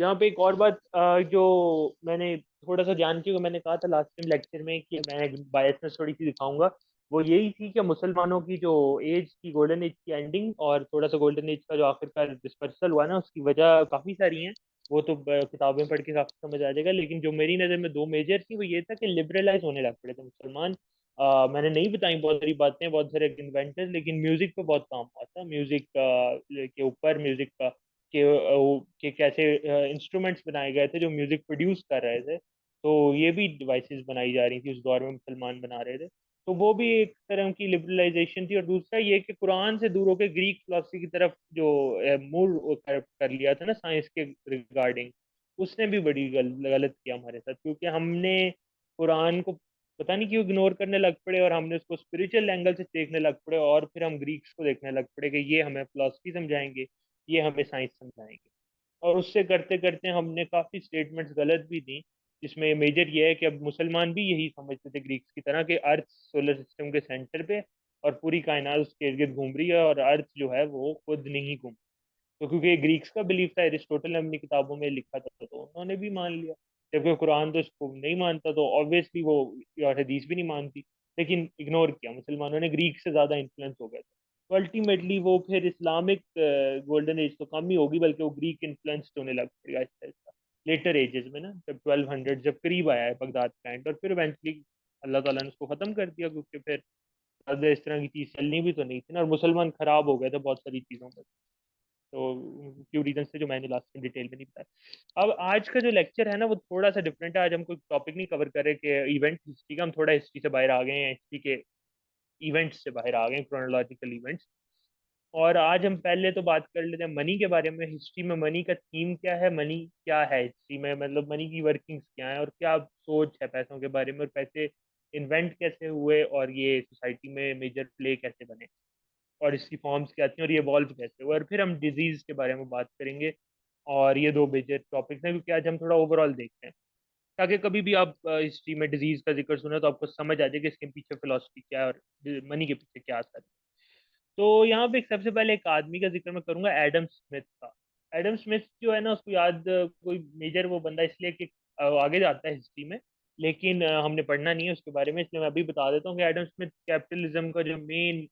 यहाँ पे एक और बात जो मैंने थोड़ा सा जान के मैंने कहा था लास्ट टाइम लेक्चर में कि मैं बायसनेस थोड़ी सी दिखाऊंगा। वो यही थी कि मुसलमानों की जो एज की गोल्डन एज की एंडिंग और थोड़ा सा गोल्डन एज का जो आखिरकार डिस्पर्सल हुआ ना, उसकी वजह काफी सारी हैं। वो तो किताबें पढ़ के काफी समझ आ जाएगा, लेकिन जो मेरी नजर में दो मेजर थी वो ये था कि लिबरलाइज होने लग पड़े थे मुसलमान। मैंने नहीं बताई बहुत सारी बातें, बहुत सारे इन्वेंटर्स, लेकिन म्यूजिक पे बहुत काम हुआ था। म्यूजिक के ऊपर म्यूजिक का के कैसे इंस्ट्रूमेंट्स बनाए गए थे जो म्यूजिक प्रोड्यूस कर रहे थे। तो ये भी डिवाइसेस बनाई जा रही थी उस दौर में, मुसलमान बना रहे थे। तो वो भी एक तरह की लिबरलाइजेशन थी। और दूसरा ये कि कुरान से दूर होकर ग्रीक फिलोसफी की तरफ जो मूव कर लिया था ना साइंस के रिगार्डिंग, उसने भी बड़ी गलत किया हमारे साथ, क्योंकि हमने कुरान को पता नहीं क्यों इग्नोर करने लग पड़े और हमने उसको स्पिरिचुअल एंगल से देखने लग पड़े, और फिर हम ग्रीक्स को देखने लग पड़े कि ये हमें फिलोसफी समझाएंगे, ये हमें साइंस समझाएंगे। और उससे करते करते हमने काफी स्टेटमेंट्स गलत भी दी, जिसमें मेजर ये है कि अब मुसलमान भी यही समझते थे ग्रीक्स की तरह कि अर्थ सोलर सिस्टम के सेंटर पे और पूरी कायनात उसके इर्द गिर्द घूम रही है और अर्थ जो है वो खुद नहीं घूम। तो क्योंकि ग्रीक्स का बिलीफ था, एरिस्टोटल ने अपनी किताबों में लिखा था, तो उन्होंने भी मान लिया। जबकि कुरान तो इसको नहीं मानता, तो ऑब्वियसली वो और हदीस भी नहीं मानती। लेकिन इग्नोर किया मुसलमानों ने, ग्रीक से ज्यादा इन्फ्लुएंस हो गया था। तो अल्टीमेटली वो फिर इस्लामिक गोल्डन एज तो कम ही होगी, बल्कि वो ग्रीक इन्फ्लुएंस होने लग पड़ेगा आहिस्ता आहिस्ता लेटर एजेस में ना, जब 1200 जब करीब आया है बगदाद का एंड। और फिर इवेंचुअली अल्लाह ताला ने उसको खत्म कर दिया, क्योंकि फिर ज्यादा इस तरह की चीज चलनी भी तो नहीं थी ना, और मुसलमान खराब हो गए थे बहुत सारी चीजों में। तो फ्यू रीजन से जो मैंने लास्ट में डिटेल में नहीं बताया। अब आज का जो लेक्चर है ना वो थोड़ा सा डिफरेंट है। आज हम कोई टॉपिक नहीं कवर कर रहे कि इवेंट हिस्ट्री का, हम थोड़ा हिस्ट्री से बाहर आ गए हैं, हिस्ट्री के इवेंट्स से बाहर आ गए हैं, क्रोनोलॉजिकल इवेंट्स। और आज हम पहले तो बात कर लेते हैं मनी के बारे में। हिस्ट्री में मनी का थीम क्या है, मनी क्या है हिस्ट्री में, मतलब मनी की वर्किंग्स क्या है और क्या सोच है पैसों के बारे में, और पैसे इन्वेंट कैसे हुए और ये सोसाइटी में मेजर प्ले कैसे बने, और इसकी फॉर्म्स क्या थी और ये इवॉल्व कैसे हुआ। और फिर हम डिजीज के बारे में बात करेंगे। और ये दो मेजर टॉपिक्स हैं, क्योंकि आज हम थोड़ा ओवरऑल देखते हैं, ताकि कभी भी आप हिस्ट्री में डिजीज का जिक्र सुने तो आपको समझ आ जाए कि इसके पीछे फिलोसफी क्या है और मनी के पीछे क्या आता है। तो यहाँ पे सबसे पहले एक आदमी का जिक्र मैं करूंगा, एडम स्मिथ का। एडम स्मिथ जो है ना, उसको याद कोई मेजर वो बंदा इसलिए कि आगे जाता है हिस्ट्री में, लेकिन हमने पढ़ना नहीं है उसके बारे में, इसलिए मैं अभी बता देता हूँ कि एडम स्मिथ कैपिटलिज्म का जो मेन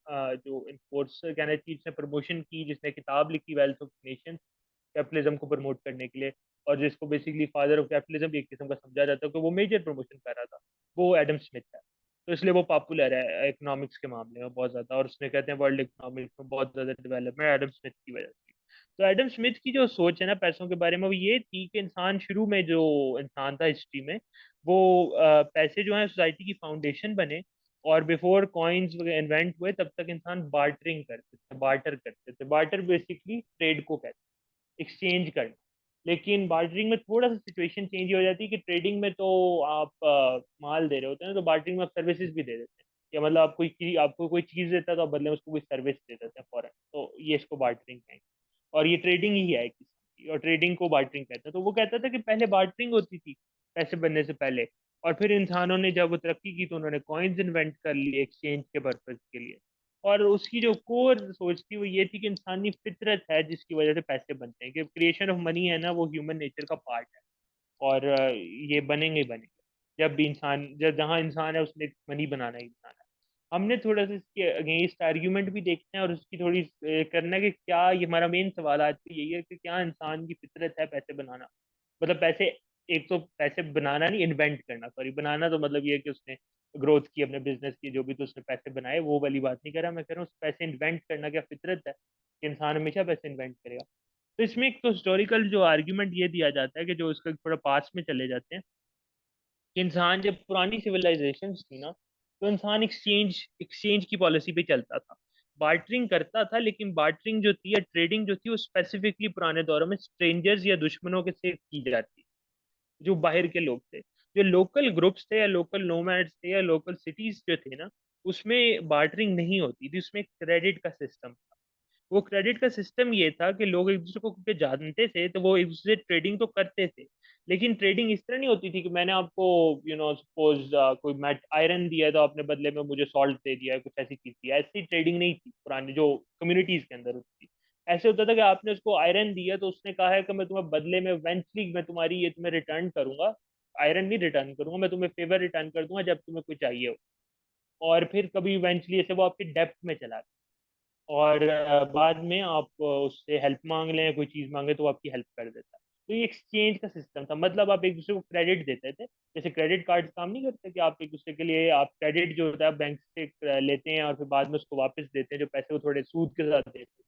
जो इन्फोर्सर कहना चाहिए, जिसने प्रमोशन की, जिसने किताब लिखी वेल्थ ऑफ नेशन कैपिटलिज्म को प्रमोट करने के लिए, और जिसको बेसिकली फादर ऑफ कैपिटलिज्म एक किस्म का समझा जाता है, कि वो मेजर प्रमोशन कर रहा था, वो एडम स्मिथ है। तो इसलिए वो पॉपुलर है इकोनॉमिक्स के मामले में बहुत ज्यादा, और उसने कहते हैं वर्ल्ड इकोनॉमिक्स में बहुत ज्यादा डेवलपमेंट एडम स्मिथ की वजह से। तो एडम स्मिथ की जो सोच है ना पैसों के बारे में, वो ये थी कि इंसान शुरू में जो इंसान था हिस्ट्री में, वो पैसे जो है सोसाइटी की फाउंडेशन बने। और बिफोर कॉइन्स इन्वेंट हुए तब तक इंसान बार्टरिंग करते थे, बार्टर करते थे। बार्टर बेसिकली ट्रेड को कहते हैं, एक्सचेंज करना। लेकिन बार्टरिंग में थोड़ा सा सिचुएशन चेंज हो जाती है, कि ट्रेडिंग में तो आप माल दे रहे होते हैं, तो बार्टरिंग में आप सर्विसेज भी दे देते हैं। या मतलब आप आपको कोई चीज देता है तो आप बदले में उसको कोई सर्विस दे देते हैं फॉरन, तो ये इसको बार्टरिंग कहेंगे। और ये ट्रेडिंग ही है किसी की, और ट्रेडिंग को बार्टरिंग कहते हैं। तो वो कहता था कि पहले बार्टरिंग होती थी पैसे बनने से पहले, और फिर इंसानों ने जब वो तरक्की की तो उन्होंने कॉइन्स इन्वेंट कर लिए एक्सचेंज के पर्पज के लिए। और उसकी जो कोर सोच थी वो ये थी कि इंसानी फितरत है जिसकी वजह से पैसे बनते हैं, कि क्रिएशन ऑफ मनी है ना, वो ह्यूमन नेचर का पार्ट है। और ये बनेंगे ही बनेंगे। जब भी इंसान, जब जहाँ इंसान है उसने मनी बनाना ही बनाना है। हमने थोड़ा सा इसके अगेंस्ट आर्ग्यूमेंट भी देखते हैं, और उसकी थोड़ी करना है कि क्या, ये हमारा मेन सवाल आज भी यही है कि क्या इंसान की फितरत है पैसे बनाना। मतलब पैसे, एक तो पैसे बनाना नहीं, इन्वेंट करना, सॉरी, बनाना तो मतलब ये है कि उसने ग्रोथ की अपने बिजनेस की, जो भी तो उसने पैसे बनाए, वो वाली बात नहीं कर रहा मैं। कह रहा हूँ पैसे इन्वेंट करना क्या फितरत है कि इंसान हमेशा पैसे इन्वेंट करेगा। तो इसमें एक तो हिस्टोरिकल जो आर्ग्यूमेंट ये दिया जाता है, कि जो इसका थोड़ा पास में चले जाते हैं, कि इंसान जब पुरानी सिविलाइजेशन थी ना, तो इंसान एक्सचेंज एक्सचेंज की पॉलिसी पे चलता था, बार्टरिंग करता था। लेकिन बार्टरिंग जो थी या ट्रेडिंग जो थी वो स्पेसिफिकली पुराने दौरों में स्ट्रेंजर्स या दुश्मनों के से की जाती, जो बाहर के लोग थे। जो लोकल ग्रुप्स थे या लोकल नोमैड्स थे या लोकल सिटीज जो थे ना, उसमें बार्टरिंग नहीं होती थी, उसमें क्रेडिट का सिस्टम। वो क्रेडिट का सिस्टम ये था कि लोग एक दूसरे को क्योंकि जानते थे, तो वो एक दूसरे से ट्रेडिंग तो करते थे। लेकिन ट्रेडिंग इस तरह नहीं होती थी कि मैंने आपको सपोज कोई मैट आयरन दिया है तो आपने बदले में मुझे सॉल्ट दे दिया है, कुछ ऐसी चीज थी। ऐसी ट्रेडिंग नहीं थी पुरानी जो कम्युनिटीज के अंदर होती थी। ऐसे होता था कि आपने उसको आयरन दिया तो उसने कहा है कि मैं तुम्हें बदले में इवेंचुअली मैं तुम्हारी ये तुम्हें रिटर्न करूंगा, आयरन नहीं रिटर्न करूंगा, मैं तुम्हें फेवर रिटर्न कर दूंगा जब तुम्हें कुछ चाहिए हो। और फिर कभी इवेंचुअली ऐसे वो आपके डेप्थ में चला गया, और बाद में आप उससे हेल्प मांग लें, कोई चीज़ मांगे तो वो आपकी हेल्प कर देता है। तो ये एक्सचेंज का सिस्टम था, मतलब आप एक दूसरे को क्रेडिट देते थे, जैसे क्रेडिट कार्ड काम नहीं करते कि आप एक दूसरे के लिए आप क्रेडिट जो होता है बैंक से लेते हैं और फिर बाद में उसको वापस देते हैं, जो पैसे वो थोड़े सूद के साथ देते हैं।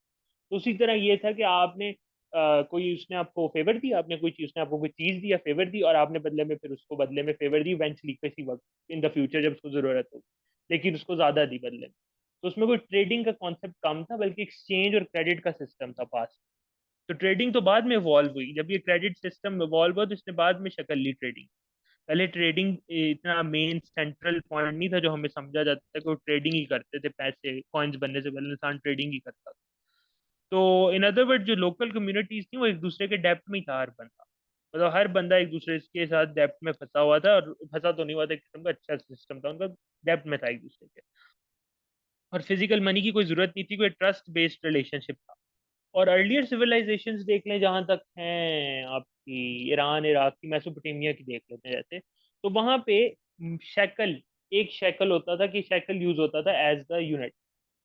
तो उसी तरह ये था कि आपने कोई उसने आपको फेवर दिया, आपने कोई चीज, उसने आपको कोई चीज दिया फेवर दी, और आपने बदले में फिर उसको बदले में फेवर दी इवेंचुअली किसी वक्त इन द फ्यूचर जब उसको जरूरत हो, लेकिन उसको ज्यादा दी बदले में। तो उसमें कोई ट्रेडिंग का कॉन्सेप्ट कम था, बल्कि एक्सचेंज और क्रेडिट का सिस्टम था पास। तो ट्रेडिंग तो बाद में इवॉल्व हुई, जब ये क्रेडिट सिस्टम इवॉल्व हुआ तो इसने बाद में शक्ल ली ट्रेडिंग। पहले ट्रेडिंग इतना मेन सेंट्रल पॉइंट नहीं था जो हमें समझा जाता था कि वो ट्रेडिंग ही करते थे, पैसे कॉइन्स बनने से पहले इंसान ट्रेडिंग ही करता था। तो इन अदर वर्ड जो लोकल कम्युनिटीज थी वो एक दूसरे के डेप्थ में ही था हर बंदा, मतलब हर बंदा एक दूसरे के साथ डेप्थ में फंसा हुआ था, और फंसा तो नहीं हुआ था, एक किस्म का अच्छा सिस्टम था उनका, डेप्थ में था एक दूसरे के। और फिजिकल मनी की कोई जरूरत नहीं थी, कोई ट्रस्ट बेस्ड रिलेशनशिप था। और अर्लियर सिविलाइजेशंस देख लें जहां तक हैं आपकी, ईरान इराक की, मैसोपोटामिया की देख लेते हैं जैसे, तो वहां पे शैकल, एक शैकल होता था कि शैकल यूज होता था एज द यूनिट।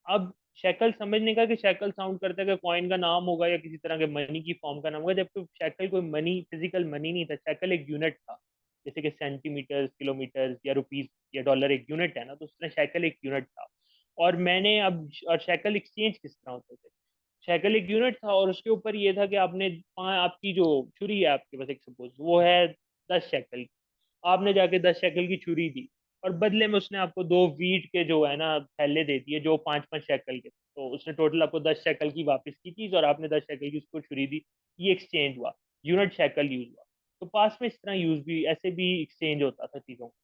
अब शैकल समझने का कि शैकल साउंड करता है कि कॉइन का नाम होगा या किसी तरह के मनी की फॉर्म का नाम होगा, जबकि शैकल कोई मनी, फिजिकल मनी नहीं था, शैकल एक यूनिट था। जैसे कि सेंटीमीटर, किलोमीटर या रुपीस या डॉलर एक यूनिट है ना, तो उसने शैकल एक यूनिट था। और मैंने अब, और शैकल एक्सचेंज किस तरह होते थे, शैकल एक यूनिट था और उसके ऊपर ये था कि आपने आपकी जो छुरी है आपके पास, एक सपोज वो है 10 शैकल की, आपने जाके 10 शैकल की छुरी दी, और बदले में उसने आपको दो वीट के जो है ना थैले दे दिए जो 5-5 शैकल के, तो उसने टोटल आपको 10 शैकल की वापस की चीज, और आपने 10 शैकल की उसको छुरी दी। ये एक्सचेंज हुआ, यूनिट शैकल यूज हुआ। तो पास में इस तरह यूज भी, ऐसे भी एक्सचेंज होता था चीजों का।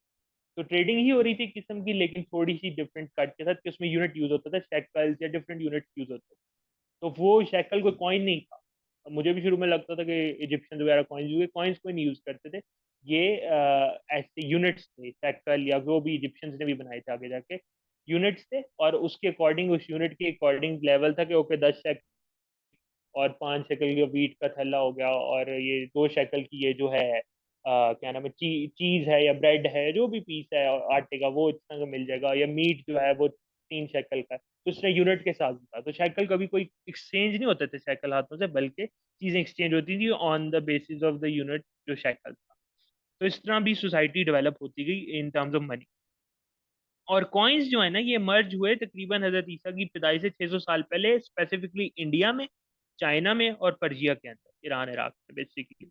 तो ट्रेडिंग ही हो रही थी किस्म की, लेकिन थोड़ी सी डिफरेंट कट के साथ कि उसमें यूनिट यूज होता था, शैकल्स या डिफरेंट यूनिट यूज होते थे। तो वो शैकल कोई कॉइन नहीं था। मुझे भी शुरू में लगता था कि इजिप्शियंस वगैरह कॉइन्स यूज, कॉइन्स कोई नहीं यूज करते थे। ये ऐसे यूनिट्स थे, शैकल या जो भी इजिप्शियंस ने भी बनाए थे आगे जाके, यूनिट्स थे, और उसके अकॉर्डिंग, उस यूनिट के अकॉर्डिंग लेवल था कि ओके 10 शैकल और 5 शैकल का वीट का थैला हो गया, और ये 2 शैकल की ये जो है क्या नाम है, चीज है या ब्रेड है, जो भी पीस है आटे का वो इतना का मिल जाएगा, या मीट जो है वो 3 शैकल का है। तो उसने यूनिट के हिसाब से था, तो शैकल कभी कोई एक्सचेंज नहीं होते थे शैकल हाथों से, बल्कि चीजें एक्सचेंज होती थी on the basis of the unit जो शैकल था। तो इस तरह भी सोसाइटी डेवलप होती गई इन टर्म्स ऑफ मनी। और कॉइन्स जो है ना, ये मर्ज हुए तकरीबन हजरत ईसा की पैदाइश से 600 साल पहले, स्पेसिफिकली इंडिया में, चाइना में और पर्जिया के अंदर, ईरान इराक में बेसिकली।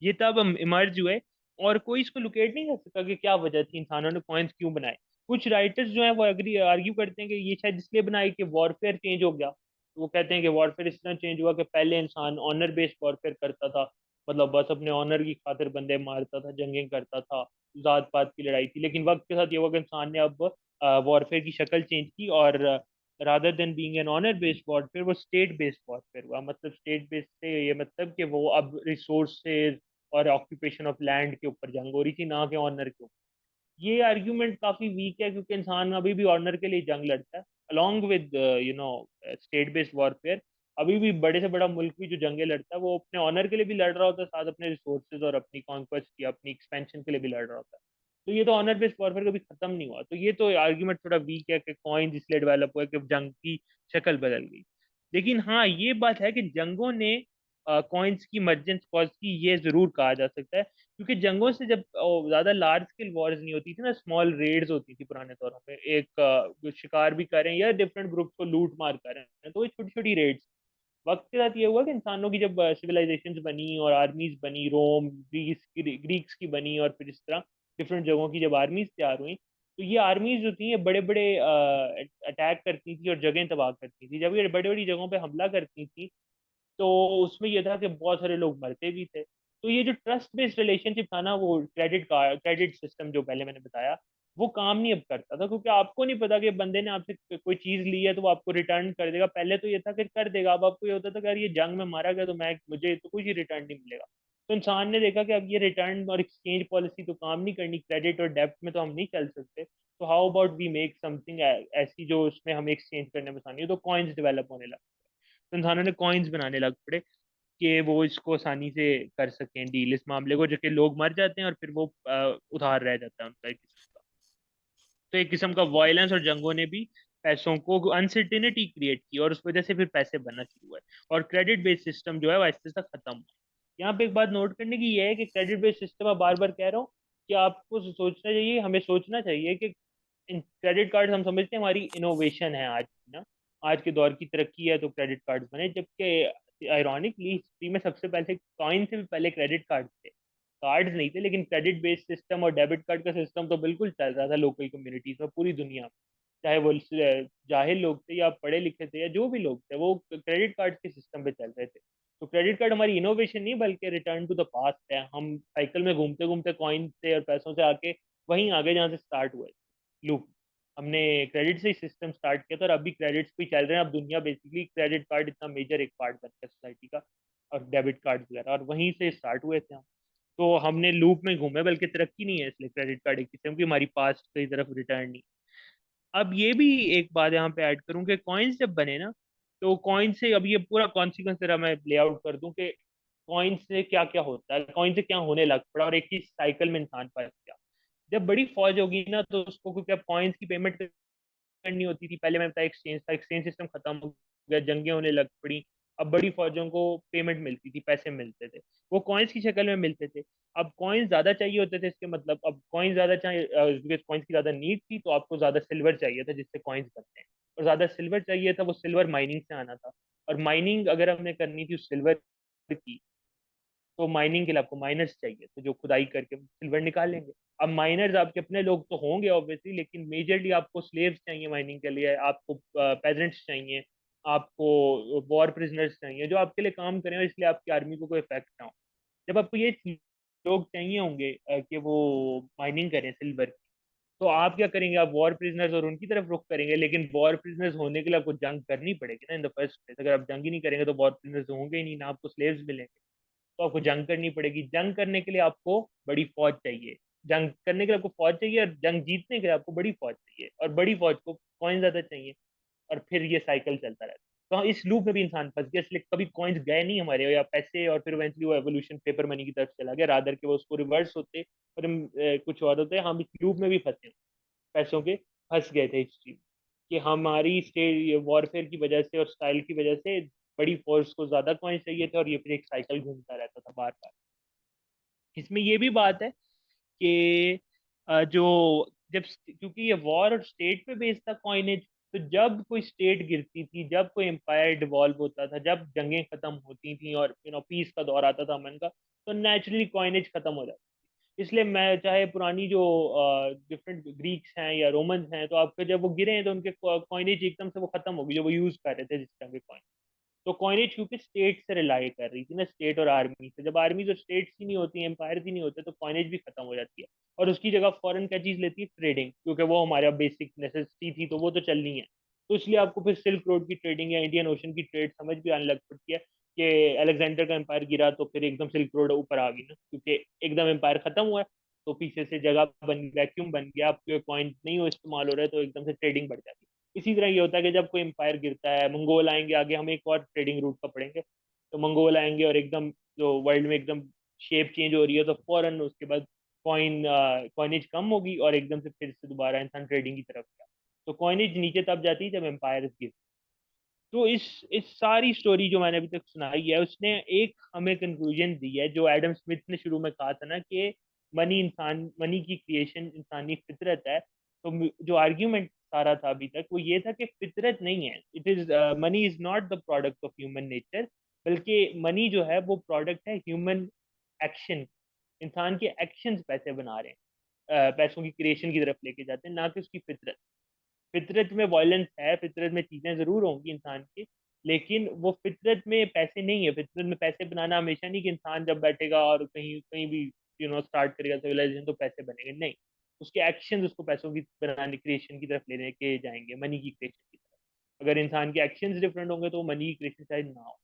ये तब इमर्ज हुए, और कोई इसको लोकेट नहीं कर सका कि क्या वजह थी, इंसानों ने कॉइन्स क्यों बनाए। कुछ राइटर्स जो है वो एग्री आर्ग्यू करते हैं कि ये शायद इसलिए बनाए कि वॉरफेयर चेंज हो गया। तो वो कहते हैं कि वॉरफेयर इस तरह चेंज हुआ कि पहले इंसान ऑनर बेस्ड वॉरफेयर करता था, मतलब बस अपने ऑनर की खातिर बंदे मारता था, जंगें करता था, जात पात की लड़ाई थी। लेकिन वक्त के साथ ये हुआ कि इंसान ने अब वॉरफेयर की शक्ल चेंज की, और rather than being an honour based warfare वो स्टेट बेस्ड वॉरफेयर हुआ। मतलब स्टेट बेस्ड से ये मतलब कि वो अब रिसोर्सेज और ऑक्यूपेशन ऑफ लैंड के ऊपर जंग हो रही थी, ना कि ऑनर के ऊपर। ये आर्ग्यूमेंट काफी वीक है, क्योंकि इंसान अभी भी ऑनर के लिए जंग लड़ता है, along with state based warfare. अभी भी बड़े से बड़ा मुल्क भी जो जंगें लड़ता है वो अपने ऑनर के लिए भी लड़ रहा होता है, साथ अपने रिसोर्सेज और अपनी कॉन्क्वेस्ट या अपनी एक्सपेंशन के लिए भी लड़ रहा होता है। तो ये तो ऑनर बेस्ड वॉरफेयर कभी खत्म नहीं हुआ। तो ये तो आर्ग्यूमेंट थोड़ा वीक है कि कॉइन इसलिए डेवलप हुआ कि जंग की शक्ल बदल गई। लेकिन हाँ, ये बात है कि जंगों ने कॉइन्स की इमरजेंस कॉज की, ये जरूर कहा जा सकता है। क्योंकि जंगों से जब ज्यादा लार्ज स्केल वॉर्स नहीं होती थी ना, स्मॉल रेड्स होती थी पुराने तौरों पे, एक शिकार भी करें या डिफरेंट ग्रुप को लूट मार करें, तो ये छोटी छोटी रेड्स। वक्त के साथ ये हुआ कि इंसानों की जब सिविलाइजेशंस बनी और आर्मीज बनी, रोम ग्रीक्स की बनी, और फिर इस तरह डिफरेंट जगहों की जब आर्मीज तैयार हुई, तो ये आर्मीज जो थी ये बड़े बड़े अटैक करती थी और जगह तबाह करती थी। जब ये बड़ी बड़ी जगहों पे हमला करती थी, तो उसमें यह था कि बहुत सारे लोग मरते भी थे। तो ये जो ट्रस्ट बेस्ड रिलेशनशिप था ना, वो क्रेडिट सिस्टम जो पहले मैंने बताया, वो काम नहीं अब करता था, क्योंकि आपको नहीं पता कि बंदे ने आपसे कोई चीज ली है तो वो आपको रिटर्न कर देगा। पहले तो ये था कि कर देगा, अब आपको ये होता था कि यार ये जंग में मारा गया तो मैं, मुझे तो कुछ ही रिटर्न नहीं मिलेगा। तो इंसान ने देखा कि अब ये रिटर्न और एक्सचेंज पॉलिसी तो काम नहीं करनी, क्रेडिट और डेब्ट में तो हम नहीं चल सकते, तो how about we make something ऐसी जो उसमें हमें एक्सचेंज करने में आसानी हो। तो कॉइन्स डेवलप होने लगा। तो इंसानों ने कॉइन्स बनाने लग पड़े कि वो इसको आसानी से कर सकें डील इस मामले को, जो कि लोग मर जाते हैं और फिर वो उधार रह जाता है उनका एक किस्म का। तो एक किस्म का वायलेंस और जंगों ने भी पैसों को अनसर्टेनिटी क्रिएट की और उस वजह से फिर पैसे बनना शुरू हुए और क्रेडिट बेस्ड सिस्टम जो है वो आहिस्ते आहिस्ते खत्म हुआ। यहाँ पे एक बात नोट करने की ये है कि क्रेडिट बेस्ड सिस्टम, मैं बार बार कह रहा हूँ कि आपको सोचना चाहिए, हमें सोचना चाहिए कि क्रेडिट कार्ड हम समझते हैं हमारी इनोवेशन है आज की ना, आज के दौर की तरक्की है तो क्रेडिट कार्ड बने, जबकि आयरॉनिकली हिस्ट्री में सबसे पहले कॉइन से भी पहले क्रेडिट कार्ड थे। कार्ड्स नहीं थे, लेकिन क्रेडिट बेस्ड सिस्टम और डेबिट कार्ड का सिस्टम तो बिल्कुल चल रहा था लोकल कम्युनिटीज में पूरी दुनिया में। चाहे वो जाहिल लोग थे या पढ़े लिखे थे या जो भी लोग थे, वो क्रेडिट कार्ड के सिस्टम पे चल रहे थे। तो क्रेडिट कार्ड हमारी इनोवेशन नहीं बल्कि रिटर्न टू द पास्ट है। हम साइकिल में घूमते घूमते कॉइन से और पैसों से आके वहीं आगे जहाँ से स्टार्ट हुए लूप, हमने क्रेडिट से ही सिस्टम स्टार्ट किया था और अभी क्रेडिट्स भी चल रहे हैं। अब दुनिया बेसिकली क्रेडिट कार्ड इतना मेजर एक पार्ट बनता है सोसाइटी का, और डेबिट कार्ड वगैरह, और वहीं से स्टार्ट हुए थे हम। तो हमने लूप में घूमे, बल्कि तरक्की नहीं है, इसलिए क्रेडिट कार्ड एक किस्म की हमारी पास्ट की तरफ रिटर्न नहीं। अब ये भी एक बात यहाँ पे ऐड करूँ कि कॉइन्स जब बने ना, तो कॉइन से अब ये पूरा कॉन्सिक्वेंस जरा मैं प्ले आउट कर दूं कि कॉइन से क्या क्या होता है, कॉइन से क्या होने लग पड़ा और एक ही साइकिल में इंसान फंस गया। जब बड़ी फौज होगी ना तो उसको, क्योंकि अब कॉइन्स की पेमेंट करनी होती थी, पहले मैं बताया एक्सचेंज था, एक्सचेंज सिस्टम खत्म हो गया, जंगें होने लग पड़ी। अब बड़ी फौजों को पेमेंट मिलती थी, पैसे मिलते थे, वो कॉइन्स की शक्ल में मिलते थे। अब कॉइन्स ज्यादा चाहिए होते थे, इसके मतलब अब कॉइन्स ज्यादा चाहिए, कॉइन्स की ज्यादा नीड थी, तो आपको ज्यादा सिल्वर चाहिए था जिससे कॉइन्स बनते हैं, और ज्यादा सिल्वर चाहिए था, वो सिल्वर माइनिंग से आना था। और माइनिंग अगर हमने करनी थी उस सिल्वर की, तो माइनिंग के लिए आपको माइनर्स चाहिए, तो जो खुदाई करके सिल्वर निकालेंगे। अब माइनर्स आपके अपने लोग तो होंगे ऑब्वियसली, लेकिन मेजरली आपको स्लेव्स चाहिए माइनिंग के लिए, आपको पेजेंट्स चाहिए, आपको वॉर प्रिजनर्स चाहिए जो आपके लिए काम करें और इसलिए आपकी आर्मी को कोई इफेक्ट ना हो। जब आपको ये लोग चाहिए होंगे कि वो माइनिंग करें सिल्वर की, तो आप क्या करेंगे, आप वॉर प्रिजनर्स और उनकी तरफ रुख करेंगे। लेकिन वॉर प्रिजनर्स होने के लिए आपको जंग करनी पड़ेगी ना इन द फर्स्ट प्लेस। अगर आप जंग ही नहीं करेंगे तो वॉर प्रिजनर्स होंगे ही नहीं, ना आपको स्लेव्स मिलेंगे। तो आपको जंग करनी पड़ेगी, जंग करने के लिए आपको बड़ी फौज चाहिए, जंग करने के लिए आपको फौज चाहिए, और जंग जीतने के लिए आपको बड़ी फौज चाहिए, और बड़ी फौज को कॉइन ज्यादा चाहिए, और फिर ये साइकिल चलता रहता है। तो हाँ, इस लूप में भी इंसान फंस गया, इसलिए कभी कॉइन्स गए नहीं हमारे या पैसे, और फिर इवेंचुअली वो एवोल्यूशन पेपर मनी की तरफ चला गया, रादर के वो उसको रिवर्स होते और हम कुछ और होते, हम इस लूप में भी फंसे, पैसों के फंस गए थे इस चीज कि हमारी स्टेट वॉरफेयर की वजह से और स्टाइल की वजह से बड़ी फोर्स को ज्यादा कॉइन चाहिए थे, और ये फिर एक साइकिल घूमता रहता था बार बार। इसमें ये भी बात है कि जो जब, क्योंकि ये वॉर और स्टेट पे बेस्ड था कॉइनेज, तो जब कोई स्टेट गिरती थी, जब कोई एम्पायर डिवॉल्व होता था, जब जंगें खत्म होती थी और पीस का दौर आता था, अमन का, तो नेचुरली कॉइनेज खत्म हो जाता। इसलिए मैं चाहे पुरानी जो डिफरेंट ग्रीक्स हैं या रोमन्स हैं, तो आपके जब वो गिरे हैं तो उनके कॉइनेज एकदम से वो खत्म हो गई जो वो यूज कर रहे थे जिस टाइम के कॉइन। तो कॉइनेज क्योंकि स्टेट से रिलाई कर रही थी ना, स्टेट और आर्मी से, जब आर्मी जो स्टेट्स ही नहीं होती, एम्पायर ही नहीं होते, तो कॉइनेज भी खत्म हो जाती है। और उसकी जगह फॉरेन क्या चीज लेती है, ट्रेडिंग, क्योंकि वो हमारा बेसिक नेसेसिटी थी, तो वो तो चलनी है। तो इसलिए आपको फिर सिल्क रोड की ट्रेडिंग या इंडियन ओशन की ट्रेड समझ भी आने लग पड़ती है कि अलेक्जेंडर का एम्पायर गिरा तो फिर एकदम सिल्क रोड ऊपर आ गई ना, क्योंकि एकदम एम्पायर खत्म हुआ है, तो पीछे से जगह बन, वैक्यूम बन गया, आपके कॉइन नहीं हो इस्तेमाल हो रहा है, तो एकदम से ट्रेडिंग बढ़ जाती है। इसी तरह ये होता है कि जब कोई एम्पायर गिरता है, मंगोल आएंगे आगे, हम एक और ट्रेडिंग रूट पकड़ेंगे, तो मंगोल आएंगे और एकदम जो वर्ल्ड में एकदम शेप चेंज हो रही है, तो फौरन उसके बाद कॉइनेज कम होगी और एकदम से फिर से दोबारा इंसान ट्रेडिंग की तरफ गया। तो कॉइनेज नीचे तब जाती है जब एम्पायर गिर। तो इस सारी स्टोरी जो मैंने अभी तक सुनाई है, उसने एक हमें कंक्लूजन दी है जो एडम स्मिथ ने शुरू में कहा था ना कि मनी की क्रिएशन इंसानी फितरत है। तो जो आर्ग्यूमेंट सारा था अभी तक वो ये था कि फितरत नहीं है, it is money is not the product of human nature, बल्कि मनी जो है वो प्रोडक्ट है ह्यूमन एक्शन। इंसान के एक्शंस पैसे बना रहे हैं, पैसों की क्रिएशन की तरफ लेके जाते हैं, ना कि उसकी फितरत। फितरत में वायलेंस है, फितरत में चीजें जरूर होंगी इंसान की, लेकिन वो फितरत में पैसे नहीं है। फितरत में पैसे बनाना हमेशा नहीं कि इंसान जब बैठेगा और कहीं कहीं भी स्टार्ट करेगा सिविलाइजेशन तो पैसे बनेंगे, नहीं। उसके एक्शन उसको पैसों की बनाने क्रिएशन की तरफ लेने के जाएंगे, मनी की क्रिएशन की तरफ। अगर इंसान के एक्शंस डिफरेंट होंगे तो मनी की क्रिएशन शायद ना हो।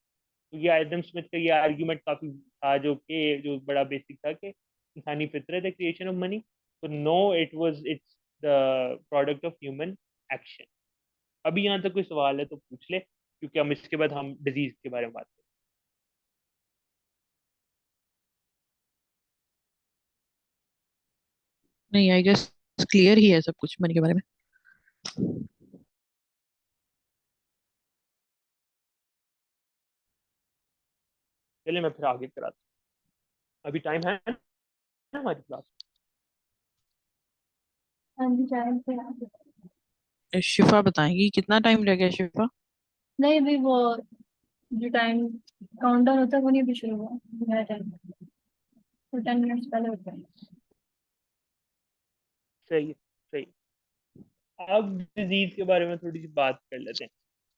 तो ये एडम स्मिथ का ये आर्ग्यूमेंट काफी था, जो बड़ा बेसिक था कि इंसानी फितरत है क्रिएशन ऑफ मनी। तो no, it's the product of human action. अभी यहाँ तक कोई सवाल है तो पूछ ले। क्योंकि हम इसके बाद हम डिजीज के बारे में बात करें। नहीं, आई गेस क्लियर ही है सब कुछ मनी के बारे में। चलिए मैं फिर आगे कराता हूँ, अभी टाइम है ना हमारी क्लास। हाँ जी, टाइम पे आ गया। शिफा बताएंगी कितना टाइम लग गया शिफा। नहीं, अभी वो जो टाइम काउंटडाउन होता है वो नहीं अभी शुरू हुआ। मेरा टाइम तो 10 मिनट्स पहले होता है। सही है, सही। अब डिजीज के बारे में थोड़ी सी बात कर लेते हैं।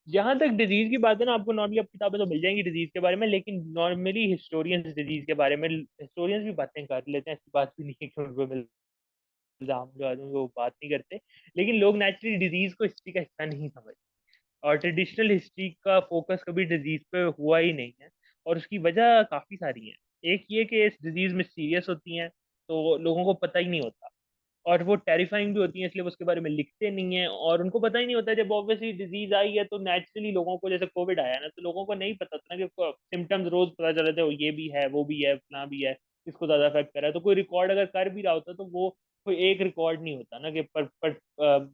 जहां तक डिजीज की बात है ना, आपको नॉर्मली अब किताबें तो मिल जाएंगी डिजीज के बारे में, लेकिन नॉर्मली हिस्टोरियंस डिजीज के बारे में, हिस्टोरियंस भी बातें कर लेते हैं, ऐसी बात भी नहीं है कि उनको इल्जाम लगा दूं वो बात नहीं करते। लेकिन लोग नेचुरली डिजीज को हिस्ट्री का हिस्सा नहीं समझते, और ट्रेडिशनल हिस्ट्री का फोकस कभी डिजीज पे हुआ ही नहीं है। और उसकी वजह काफी सारी है। एक ये कि इस डिजीज में सीरियस होती हैं, तो लोगों को पता ही नहीं होता, और वो टेरिफाइंग भी होती है, इसलिए वो उसके बारे में लिखते नहीं है, और उनको पता ही नहीं होता। जब ऑब्वियसली डिजीज आई है तो नेचुरली लोगों को, जैसे कोविड आया ना, तो लोगों को नहीं पता था ना कि सिम्टम्स रोज पता चल रहे थे, वो ये भी है, वो भी है, फला भी है, इसको ज्यादा अफेक्ट कर रहा है। तो कोई रिकॉर्ड अगर कर भी रहा होता तो वो कोई एक रिकॉर्ड नहीं होता ना, कि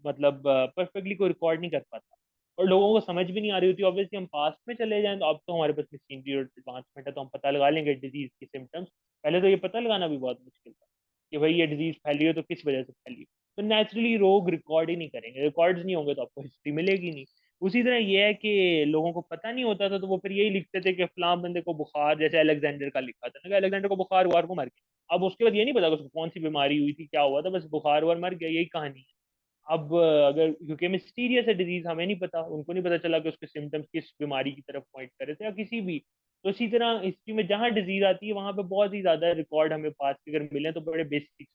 मतलब परफेक्टली कोई रिकॉर्ड नहीं कर पाता। और लोगों को समझ भी नहीं आ रही होती। ऑब्वियसली हम पास्ट में चले जाएं तो अब तो हमारे पास मशीनरी और एडवांसमेंट है, तो हम पता लगा लेंगे डिजीज की सिम्टम्स। पहले तो ये पता लगाना भी बहुत मुश्किल था कि भाई ये डिजीज फैली है तो किस वजह से फैली है। तो नेचुरली लोग रिकॉर्ड ही नहीं करेंगे, रिकॉर्ड्स नहीं होंगे तो आपको हिस्ट्री मिलेगी नहीं। उसी तरह ये है कि लोगों को पता नहीं होता था, तो वो फिर यही लिखते थे कि फलां बंदे को बुखार, जैसे अलेक्जेंडर का लिखा था ना कि अलेक्जेंडर को बुखार हुआ और वो मर गया। अब उसके बाद ये नहीं पता कि उसको कौन सी बीमारी हुई थी, क्या हुआ था, बस बुखार हुआ और मर गया, यही कहानी है। अब अगर, क्योंकि मिस्टीरियस है डिजीज, हमें नहीं पता, उनको नहीं पता चला कि उसके सिम्टम्स किस बीमारी की तरफ पॉइंट कर रहे थे या किसी भी। तो इसी तरह हिस्ट्री में जहाँ डिजीज आती है वहां पे बहुत ही ज्यादा रिकॉर्ड हमें पास के अगर मिले तो बड़े बेसिक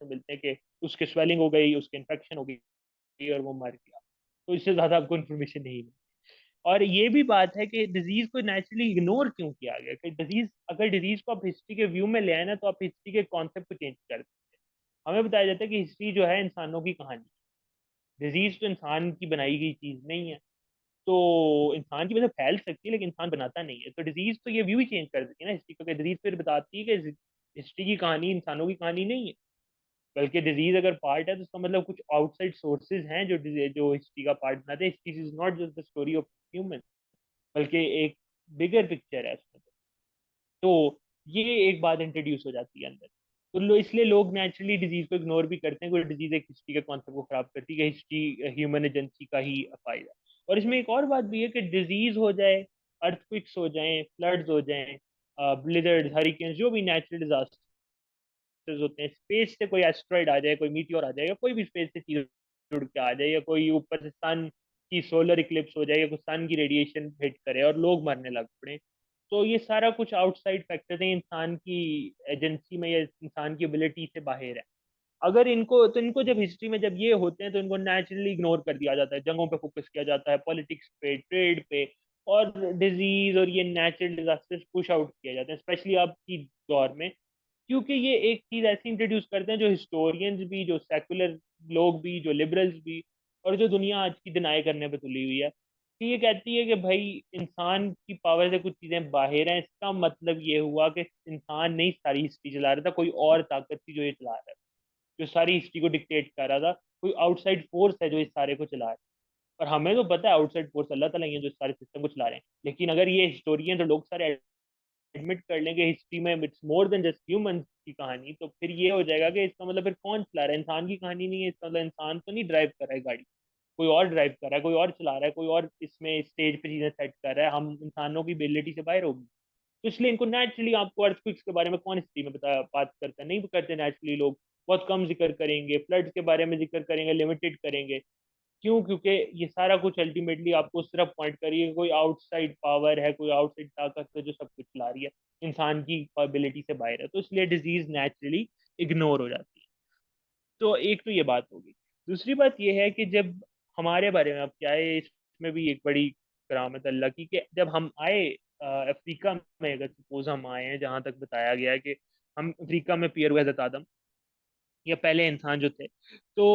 मिलते हैं कि उसके स्वेलिंग हो गई, उसके इन्फेक्शन हो गई और वो मर गया। तो इससे ज्यादा आपको इन्फॉर्मेशन नहीं मिली। और ये भी बात है कि डिजीज को नेचुरली इग्नोर क्यों किया गया, कि डिजीज, अगर डिजीज को आप हिस्ट्री के व्यू में ले आए ना, तो आप हिस्ट्री के कॉन्सेप्ट को चेंज कर दें। हमें बताया जाता है कि हिस्ट्री जो है इंसानों की कहानी, डिजीज तो इंसान की बनाई गई चीज नहीं है। तो इंसान की वजह फैल सकती है लेकिन इंसान बनाता नहीं है। तो डिजीज तो ये व्यू ही चेंज कर देती है ना हिस्ट्री का, डिजीज फिर बताती है कि हिस्ट्री की कहानी इंसानों की कहानी नहीं है, बल्कि डिजीज अगर पार्ट है तो इसका मतलब कुछ आउटसाइड सोर्सेज हैं जो जो हिस्ट्री का पार्ट बनाते हैं। History is not just the story of human, बल्कि एक बिगर पिक्चर है उसमें। तो ये एक बात इंट्रोड्यूस हो जाती है अंदर। तो इसलिए लोग नेचुरली डिजीज को इग्नोर भी करते हैं, कोई डिजीज एक हिस्ट्री के कॉन्सेप्ट को खराब करती है, हिस्ट्री ह्यूमन एजेंसी का ही फायदा। और इसमें एक और बात भी है कि डिजीज हो जाए, अर्थक्विक्स हो जाए, फ्लड्स हो जाए, ब्लिजर्ड, हरिकेन, जो भी नेचुरल डिजास्टर्स होते हैं, स्पेस से कोई एस्ट्रॉइड आ जाए, कोई मीटियोर आ जाए, या कोई भी स्पेस से चीज जुड़ के आ जाए, या कोई ऊपर से सन की सोलर इक्लिप्स हो जाए, या कोई सन की रेडिएशन हिट करे और लोग मरने लग पड़े, तो ये सारा कुछ आउटसाइड फैक्टर है, इंसान की एजेंसी में या इंसान की एबिलिटी से बाहर है। अगर इनको, तो इनको जब हिस्ट्री में जब ये होते हैं तो इनको नेचुरली इग्नोर कर दिया जाता है, जंगों पे फोकस किया जाता है, पॉलिटिक्स पे, ट्रेड पे, और डिजीज और ये नेचुरल डिजास्टर्स पुश आउट किए जाते हैं, स्पेशली अब की दौर में। क्योंकि ये एक चीज ऐसी इंट्रोड्यूस करते हैं जो हिस्टोरियंस भी, जो सेकुलर लोग भी, जो लिबरल्स भी, और जो दुनिया आज की डिनाई करने पे तुली हुई है, कि ये कहती है कि भाई इंसान की पावर से कुछ चीजें बाहर हैं। इसका मतलब ये हुआ कि इंसान नहीं सारी हिस्ट्री चला रहा था, कोई और ताकत थी जो ये चला रहा है, जो सारी हिस्ट्री को डिक्टेट कर रहा था। कोई आउटसाइड फोर्स है जो इस सारे को चला रहा है। और हमें तो पता है आउटसाइड फोर्स अल्लाह ताला ही है जो इस सारे सिस्टम को चला रहे हैं। लेकिन अगर ये हिस्टोरियन, तो लोग सारे एडमिट कर लेंगे हिस्ट्री में it's more than just human की कहानी, तो फिर ये हो जाएगा कि इसका मतलब फिर कौन चला रहा है, इंसान की कहानी नहीं है, इसका मतलब इंसान तो नहीं ड्राइव कर रहा है गाड़ी, कोई और ड्राइव कर रहा है, कोई और चला रहा है, कोई और इसमें स्टेज पे चीजें सेट कर रहा है, हम इंसानों की एबिलिटी से बाहर होगी। तो इसलिए इनको नेचुरली, आपको अर्थक्वेक्स के बारे में कौन हिस्ट्री में बता बात करता है, नहीं करते नेचुरली लोग, बहुत कम जिक्र करेंगे, फ्लड्स के बारे में जिक्र करेंगे, लिमिटेड करेंगे। क्यों? क्योंकि ये सारा कुछ अल्टीमेटली आपको सिर्फ पॉइंट करिए, कोई आउटसाइड पावर है, कोई आउटसाइड ताकत है जो सब कुछ ला रही है, इंसान की एबिलिटी से बाहर है, तो इसलिए डिजीज नेचुरली इग्नोर हो जाती है। तो एक तो ये बात होगी। दूसरी बात ये है कि जब हमारे बारे में, अब क्या है, इसमें भी एक बड़ी करामत अल्लाह की, कि जब हम आए अफ्रीका में, अगर सपोज हम आए हैं, जहाँ तक बताया गया है कि हम अफ्रीका में पियर हुए हजरत आदम, या पहले इंसान जो थे, तो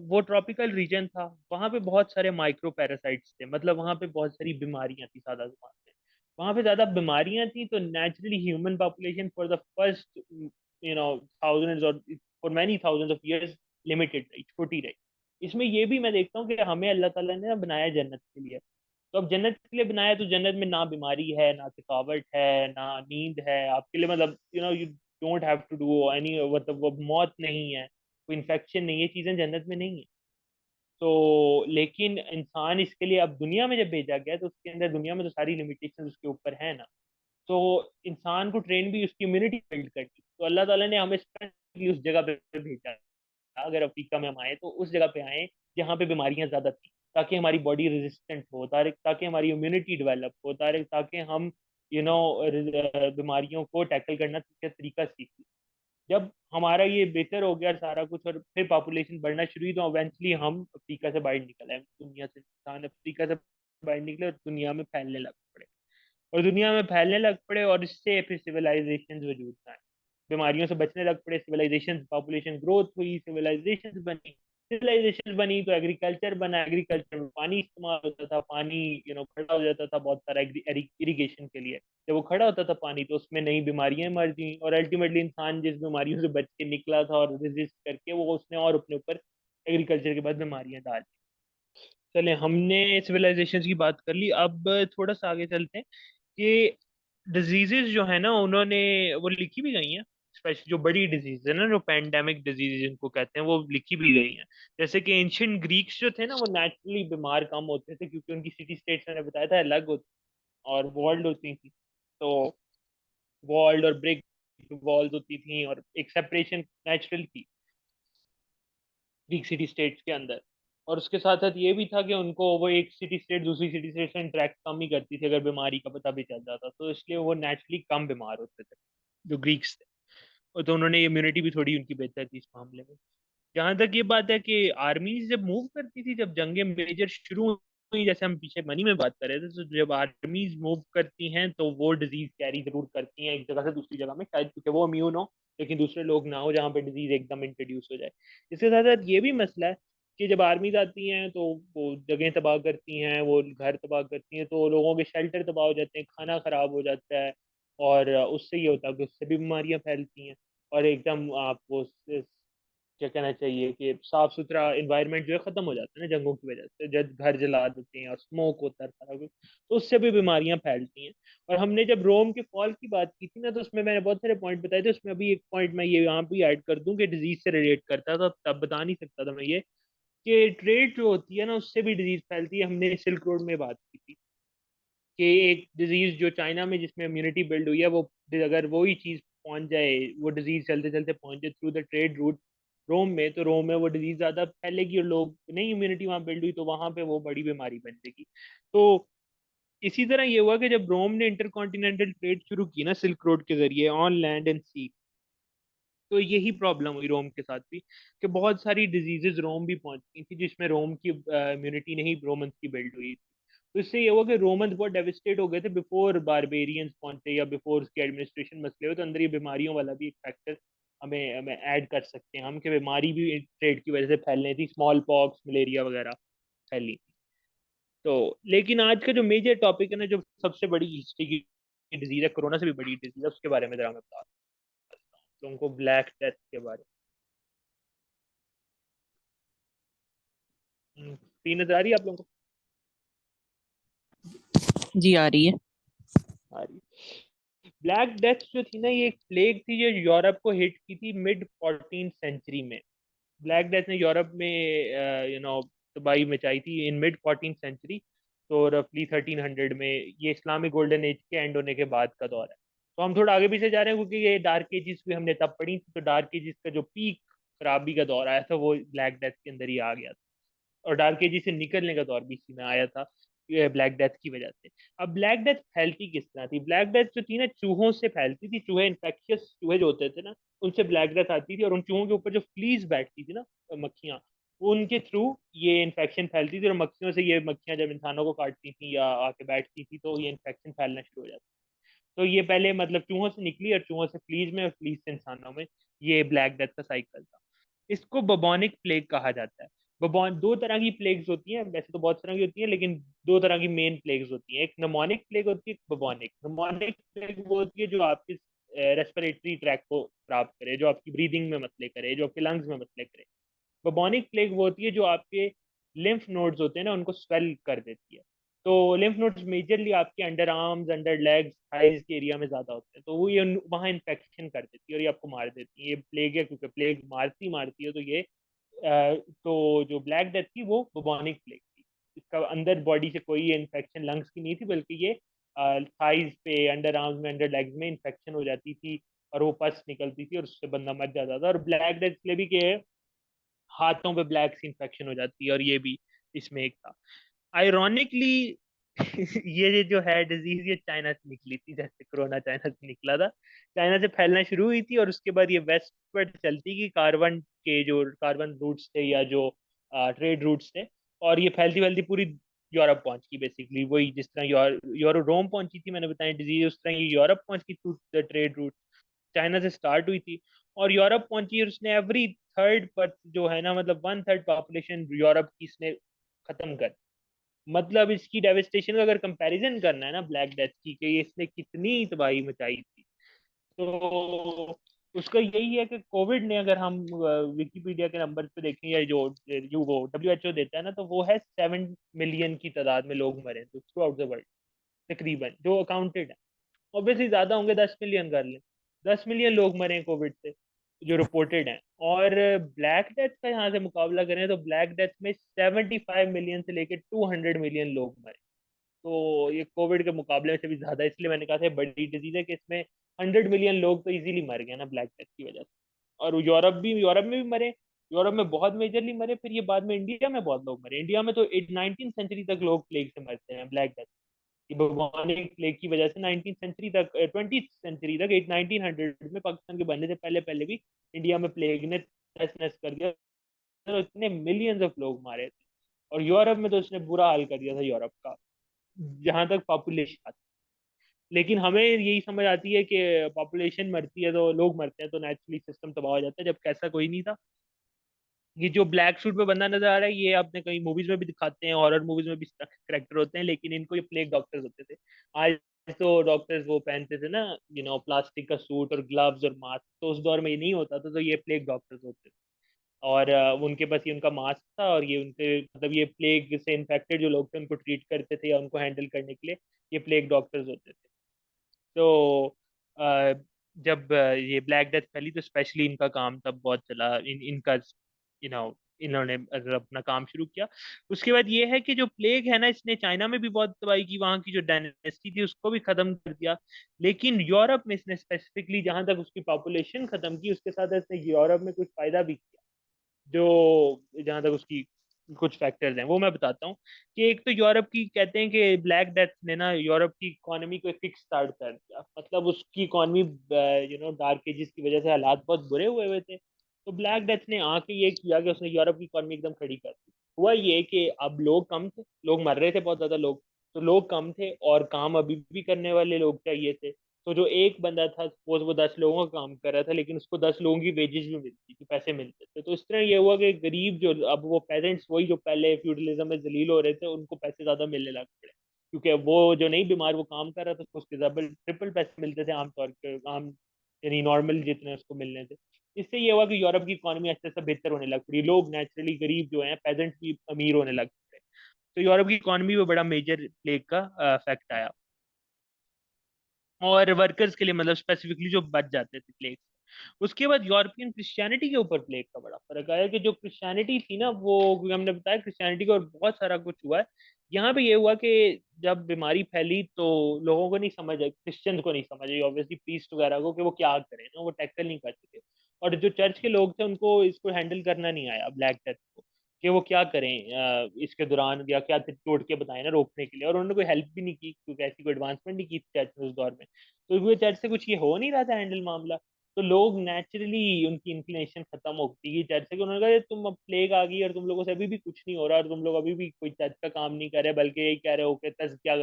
वो ट्रॉपिकल रीजन था। वहाँ पे बहुत सारे माइक्रो पैरासाइट्स थे, मतलब वहाँ पे बहुत सारी बीमारियां थी, सादा जुबान में वहाँ पे ज्यादा बीमारियां थी। तो naturally human population for the first thousands और for many thousands of years limited रही, छोटी रही। इसमें ये भी मैं देखता हूँ कि हमें अल्लाह ताला ने ना बनाया जन्नत के लिए। तो अब जन्नत के लिए बनाया, तो जन्नत में ना बीमारी है, ना थकावट है, ना नींद है आपके लिए, मतलब you don't have to do any, मतलब वो मौत नहीं है, कोई इन्फेक्शन नहीं है, ये चीजें जन्नत में नहीं है। तो लेकिन इंसान इसके लिए अब दुनिया में जब भेजा गया, तो उसके अंदर दुनिया में तो सारी लिमिटेशन उसके ऊपर है ना। तो इंसान को ट्रेन भी उसकी इम्यूनिटी बिल्ड करनी, तो अल्लाह ताला ने हमें स्पेशली उस जगह पे भेजा। अगर अफ्रीका में हम आए तो उस जगह पे आए जहाँ पे बीमारियां ज्यादा थी, ताकि हमारी बॉडी रेजिस्टेंट हो, ताकि हमारी इम्यूनिटी डेवलप हो, ताकि हम यू नो बीमारियों को टैकल करना का तरीका सीख लें। जब हमारा ये बेहतर हो गया सारा कुछ, और फिर पॉपुलेशन बढ़ना शुरू हुई, तो इवेंचुअली हम अफ्रीका से बाहर निकल आए, दुनिया से, इंसान अफ्रीका से बाहर निकले और दुनिया में फैलने लग पड़े। और दुनिया में फैलने लग पड़े, और इससे फिर सिविलाइजेशन वजूद में आए, बीमारियों से बचने लग पड़े, सिविलाइजेशन, पॉपुलेशन ग्रोथ हुई, सिविलाइजेशन बनी तो एग्रीकल्चर बना, एग्रीकल्चर में पानी इस्तेमाल होता था, पानी खड़ा हो जाता था बहुत सारा इरिगेशन के लिए। जब वो खड़ा होता था पानी, तो उसमें नई बीमारियां मर गई, और अल्टीमेटली इंसान जिस बीमारियों से बच के निकला था और रेजिस्ट करके, वो उसने और अपने ऊपर एग्रीकल्चर के बाद बीमारियां डाल दी। चले, हमने सिविलाइजेशन की बात कर ली, अब थोड़ा सा आगे चलते हैं कि डिजीजेस जो है ना, उन्होंने वो लिखी भी गई हैं। स्पेशली जो बड़ी डिजीज है ना, जो पैंडेमिक डिजीज जिनको कहते हैं, वो लिखी भी गई हैं। जैसे कि एंशियंट ग्रीक्स जो थे ना, वो नेचुरली बीमार कम होते थे, क्योंकि उनकी सिटी स्टेट्स, मैंने बताया था, अलग होती और वॉल्ड होती थी। तो वॉल्ड और ब्रिक वॉल्स होती थी, और एक सेपरेशन नेचुरल थी ग्रीक सिटी स्टेट्स के अंदर। और उसके साथ साथ ये भी था कि उनको वो एक सिटी स्टेट दूसरी सिटी स्टेट से इंटरेक्ट कम ही करती थी, अगर बीमारी का पता भी चल जाता, तो इसलिए वो नेचुरली कम बीमार होते थे जो ग्रीक्स थे। और तो उन्होंने इम्यूनिटी भी थोड़ी उनकी बेहतर थी इस मामले में। जहां तक ये बात है कि आर्मीज जब मूव करती थी, जब जंगें मेजर शुरू हुई, जैसे हम पीछे मनी में बात कर रहे थे, तो जब आर्मीज मूव करती हैं, तो वो डिजीज कैरी जरूर करती हैं एक जगह से दूसरी जगह में, शायद क्योंकि वो इम्यून हो, लेकिन दूसरे लोग ना हो, जहाँ पे डिजीज एकदम इंट्रोड्यूस हो जाए। इसके साथ साथ ये भी मसला है कि जब आर्मीज आती हैं, तो वो जगह तबाह करती हैं, वो घर तबाह करती हैं, तो लोगों के शेल्टर तबाह हो जाते हैं, खाना खराब हो जाता है, और उससे ये होता है कि उससे भी बीमारियां फैलती हैं। और एकदम आपको क्या कहना चाहिए कि साफ सुथरा इन्वायरमेंट जो है खत्म हो जाता है ना, जंगों की वजह से, जब घर जला देते हैं और स्मोक होता है सारा कुछ, तो उससे भी बीमारियां फैलती हैं। और हमने जब रोम के फॉल की बात की थी ना, तो उसमें मैंने बहुत सारे पॉइंट बताए थे, उसमें अभी एक पॉइंट मैं ये यहाँ भी ऐड कर दूं कि डिजीज से रिलेट करता था, तब बता नहीं सकता था मैं ये, कि ट्रेड जो होती है ना, उससे भी डिजीज फैलती है। हमने सिल्क रोड में बात की थी कि एक डिजीज जो चाइना में, जिसमें इम्यूनिटी बिल्ड हुई है, वो अगर वही चीज पहुंच जाए, वो डिजीज चलते चलते पहुंच जाए थ्रू द ट्रेड रूट रोम में, तो रोम में वो डिजीज ज्यादा फैलेगी, और लोग नहीं, इम्यूनिटी वहां बिल्ड हुई, तो वहां पे वो बड़ी बीमारी बन जाएगी। तो इसी तरह ये हुआ कि जब रोम ने इंटरकॉन्टिनेंटल ट्रेड शुरू की ना सिल्क रोड के जरिए, ऑन लैंड एंड सी, तो यही प्रॉब्लम हुई रोम के साथ भी, कि बहुत सारी डिजीजेस रोम भी पहुंचती थी, जिसमें रोम की इम्यूनिटी नहीं, रोमन्स की बिल्ड हुई। तो इससे ये हुआ कि रोमन्स बहुत डेविस्टेट हो गए थे बिफोर बारबेरियंस पहुंचे, या बिफोर उसके एडमिनिस्ट्रेशन मसले हुए। तो अंदर ये बीमारियों वाला भी एक फैक्टर हमें हमें ऐड कर सकते हैं हम, कि बीमारी भी ट्रेड की वजह से फैलने थी, स्मॉल पॉक्स, मलेरिया वगैरह फैली थी। तो लेकिन आज का जो मेजर टॉपिक है ना, जो सबसे बड़ी हिस्ट्री की डिजीज है, कोरोना से भी बड़ी डिजीज है, उसके बारे में जरा मैं बता दूं तुमको, ब्लैक डेथ के बारे में। तीन नजर आ रही है आप लोगों जी आ रही है। को? आ रही। ब्लैक डेथ जो थी ना, ये एक प्लेग थी जो यूरोप को हिट की थी मिड 14 सेंचुरी में। ब्लैक डेथ ने यूरोप में तबाही मचाई थी इन मिड 14 सेंचुरी। तो रफली 1300 में, ये इस्लामिक गोल्डन एज के एंड होने के बाद का दौर है। तो हम थोड़ा आगे पीछे जा रहे हैं, क्योंकि ये डार्क एजिस भी हमने तब पढ़ी थी, तो डार्क एजिस का जो पीक खराबी का दौर आया था, वो ब्लैक डेथ के अंदर ही आ गया था। और डार्क एजी से निकलने का दौर भी इसी में आया था, ब्लैक डेथ की वजह से। अब ब्लैक डेथ फैलती किस तरह थी? ब्लैक डेथ जो थी ना, चूहों से फैलती थी। चूहे, इन्फेक्शियस चूहे जो होते थे ना, उनसे ब्लैक डेथ आती थी, और उन चूहों के ऊपर जो फ्लीज बैठती थी ना, मक्खियां, उनके थ्रू ये इन्फेक्शन फैलती थी। और मक्खियों से, ये मक्खियां जब इंसानों को काटती थी या आके बैठती थी, तो ये इन्फेक्शन फैलना शुरू हो जाता। तो ये पहले मतलब चूहों से निकली, और चूहों से फ्लीज में, और फ्लीज से इंसानों में, ये ब्लैक डेथ का साइकिल था। इसको बबॉनिक प्लेग कहा जाता है। बबॉन दो तरह की प्लेग्स होती हैं, वैसे तो बहुत तरह की होती हैं, लेकिन दो तरह की मेन प्लेग्स होती हैं, एक नमोनिक प्लेग होती है, एक बबॉनिक। नमोनिक प्लेग वो होती है जो आपके रेस्पिरेटरी ट्रैक को खराब करे, जो आपकी ब्रीदिंग में मसले करे, जो आपके लंग्स में मसले करे। बबॉनिक प्लेग वो होती है जो आपके लिम्फ नोड्स होते हैं ना, उनको स्वेल कर देती है। तो लिम्फ नोड्स मेजरली आपके under arms, under legs, thighs के एरिया में ज्यादा होते हैं, तो वो ये वहाँ इन्फेक्शन कर देती है और ये आपको मार देती है। ये प्लेग है, क्योंकि प्लेग मारती मारती है, तो ये तो जो ब्लैक डेथ थी वो बुबोनिक प्लेग थी। इसका अंदर बॉडी से कोई इन्फेक्शन लंग्स की नहीं थी, बल्कि ये थाइज पे, अंडर आर्म्स में, अंडर लेग्स में इन्फेक्शन हो जाती थी और वो पस निकलती थी और उससे बंदा मर जाता था। और ब्लैक डेथ इसलिए भी कि हाथों पे ब्लैक सी इन्फेक्शन हो जाती है, और ये भी इसमें एक था। आयरॉनिकली ये जो है डिजीज, ये चाइना से निकली थी, जैसे कोरोना चाइना से निकला था। चाइना से फैलना शुरू हुई थी और उसके बाद ये वेस्टवर्ड चलती कि कार्बन के जो कार्बन रूट्स थे या जो ट्रेड रूट्स थे, और ये फैलती फैलती पूरी यूरोप पहुंच गई। बेसिकली वही जिस तरह यूरो रोम पहुंची थी, मैंने बताया डिजीज, उस तरह ये यूरोप पहुंच गई through the trade route. China से स्टार्ट हुई थी और यूरोप पहुंची, और उसने एवरी थर्ड पर जो है ना, मतलब वन थर्ड पॉपुलेशन यूरोप की इसने खत्म कर। मतलब इसकी डेविस्टेशन का अगर कंपैरिजन करना है ना ब्लैक डेथ की, कि इसने कितनी तबाही मचाई थी, तो उसका यही है कि कोविड ने, अगर हम विकिपीडिया के नंबर पे देखें या जो वो WHO देता है ना, तो वो है 7 मिलियन की तादाद में लोग मरे तो थ्रू आउट द वर्ल्ड, तकरीबन, जो अकाउंटेड है। ऑब्वियसली ज्यादा होंगे, 10 मिलियन कर लें, 10 मिलियन लोग मरे हैं कोविड से जो रिपोर्टेड हैं। और ब्लैक डेथ का यहाँ से मुकाबला करें तो ब्लैक डेथ में 75 मिलियन से लेकर 200 मिलियन लोग मरे। तो ये कोविड के मुकाबले में से भी ज्यादा, इसलिए मैंने कहा था बड़ी डिजीज है कि इसमें 100 मिलियन लोग तो इजीली मर गए ना ब्लैक डेथ की वजह से। और यूरोप में भी मरे, यूरोप में बहुत मेजरली मरे, फिर ये बाद में इंडिया में बहुत लोग मरे। इंडिया में तो 19th सेंचुरी तक लोग प्लेग से मरते हैं, ब्लैक डेथ की, बुबोनिक प्लेग की वजह से। 19th सेंचुरी तक, 20th सेंचुरी तक, 1900 में पाकिस्तान के बनने से पहले पहले भी इंडिया में प्लेग ने तहस नहस कर दिया, तो इतने मिलियंस ऑफ लोग मारे थे। और यूरोप में तो उसने बुरा हाल कर दिया था यूरोप का, जहां तक पॉपुलेशन। लेकिन हमें यही समझ आती है कि पॉपुलेशन मरती है तो लोग मरते हैं, तो नेचुरली सिस्टम तबाह हो जाता है, जबकि ऐसा कोई नहीं था। ये जो ब्लैक सूट पे बंदा नजर आ रहा है, ये आपने कई मूवीज में भी दिखाते हैं, हॉरर मूवीज में भी करेक्टर होते हैं, लेकिन इनको ये प्लेग डॉक्टर्स होते थे। आज तो डॉक्टर्स वो पहनते थे ना, प्लास्टिक का सूट और ग्लव्स और मास्क, तो उस दौर में ये नहीं होता था, तो ये प्लेग डॉक्टर्स होते थे। और उनके पास ये उनका मास्क था, और ये उनके मतलब ये प्लेग से इन्फेक्टेड जो लोग थे उनको ट्रीट करते थे या उनको हैंडल करने के लिए ये प्लेग डॉक्टर्स होते थे। तो अ, जब ये ब्लैक डेथ फैली तो स्पेशली इनका काम तब बहुत चला, इनका यू नो इन्होंने अपना काम शुरू किया। उसके बाद ये है कि जो प्लेग है ना, इसने चाइना में भी बहुत तबाही की, वहाँ की जो डायनेस्टी थी उसको भी खत्म कर दिया। लेकिन यूरोप में इसने स्पेसिफिकली जहां तक उसकी पॉपुलेशन खत्म की, उसके साथ इसने यूरोप में कुछ फायदा भी किया। जो जहां तक उसकी कुछ फैक्टर्स हैं वो मैं बताता हूँ। कि एक तो यूरोप की, कहते हैं कि ब्लैक डेथ ने ना यूरोप की इकोनॉमी को किक स्टार्ट कर दिया, मतलब उसकी इकोनॉमी डार्क एजेस की वजह से हालात बहुत बुरे हुए हुए थे। तो ब्लैक डेथ ने आके ये किया कि उसने यूरोप की इकोनॉमी एकदम खड़ी कर दी। हुआ ये कि अब लोग कम थे, लोग मर रहे थे बहुत ज्यादा लोग, तो लोग कम थे और काम अभी भी करने वाले लोग चाहिए थे। तो जो एक बंदा था, सपोज वो 10 लोगों का काम कर रहा था, लेकिन उसको 10 लोगों की वेजेस भी मिलती थी, पैसे मिलते थे। तो इस तरह ये हुआ कि गरीब जो, अब वो पेरेंट्स वही जो पहले फ्यूडलिज्म में जलील हो रहे थे, उनको पैसे ज्यादा मिलने लग पड़े, क्योंकि वो जो नहीं बीमार वो काम कर रहा था, उसको उसके डबल ट्रिपल पैसे मिलते थे आमतौर पे, आम यानी नॉर्मल जितने उसको मिलने थे। इससे ये हुआ कि यूरोप की इकोनॉमी अच्छे से बेहतर होने लग पड़ी, लोग नेचुरली गरीब जो हैं पेजेंट्स भी अमीर होने लग पड़े। तो यूरोप की इकोनॉमी में बड़ा मेजर प्लेग का इफेक्ट आया। और वर्कर्स के लिए, मतलब स्पेसिफिकली जो बच जाते थे प्लेग से। उसके बाद यूरोपियन क्रिश्चियनिटी के ऊपर प्लेग का बड़ा फर्क आया, कि जो क्रिश्चियनिटी थी ना, वो क्योंकि हमने बताया क्रिश्चियनिटी का और बहुत सारा कुछ हुआ है। यहाँ पे ये हुआ कि जब बीमारी फैली तो लोगों को नहीं समझ आई, क्रिश्चियंस को नहीं समझ आई, ऑब्वियसली प्रीस्ट वगैरह को, कि वो क्या करें ना, वो टैकल नहीं कर सके। और जो चर्च के लोग थे उनको इसको हैंडल करना नहीं आया ब्लैक डेथ को, कि वो क्या करें इसके दौरान, या क्या तोड़ के बताएं ना रोकने के लिए। और उन्होंने कोई हेल्प भी नहीं की, क्योंकि ऐसी कोई एडवांसमेंट नहीं की चर्च ने उस दौर में। तो वो चर्च से कुछ ये हो नहीं रहा था हैंडल मामला। तो लोग नेचुरली उनकी इंक्लिनेशन खत्म होती गई चर्च से, कि उन्होंने कहा "ये तुम अब प्लेग आ गई और तुम लोगों से अभी भी कुछ नहीं हो रहा, और तुम लोग अभी भी कोई चर्च का काम नहीं कर रहे, बल्कि यही कह रहे हो कि तज क्या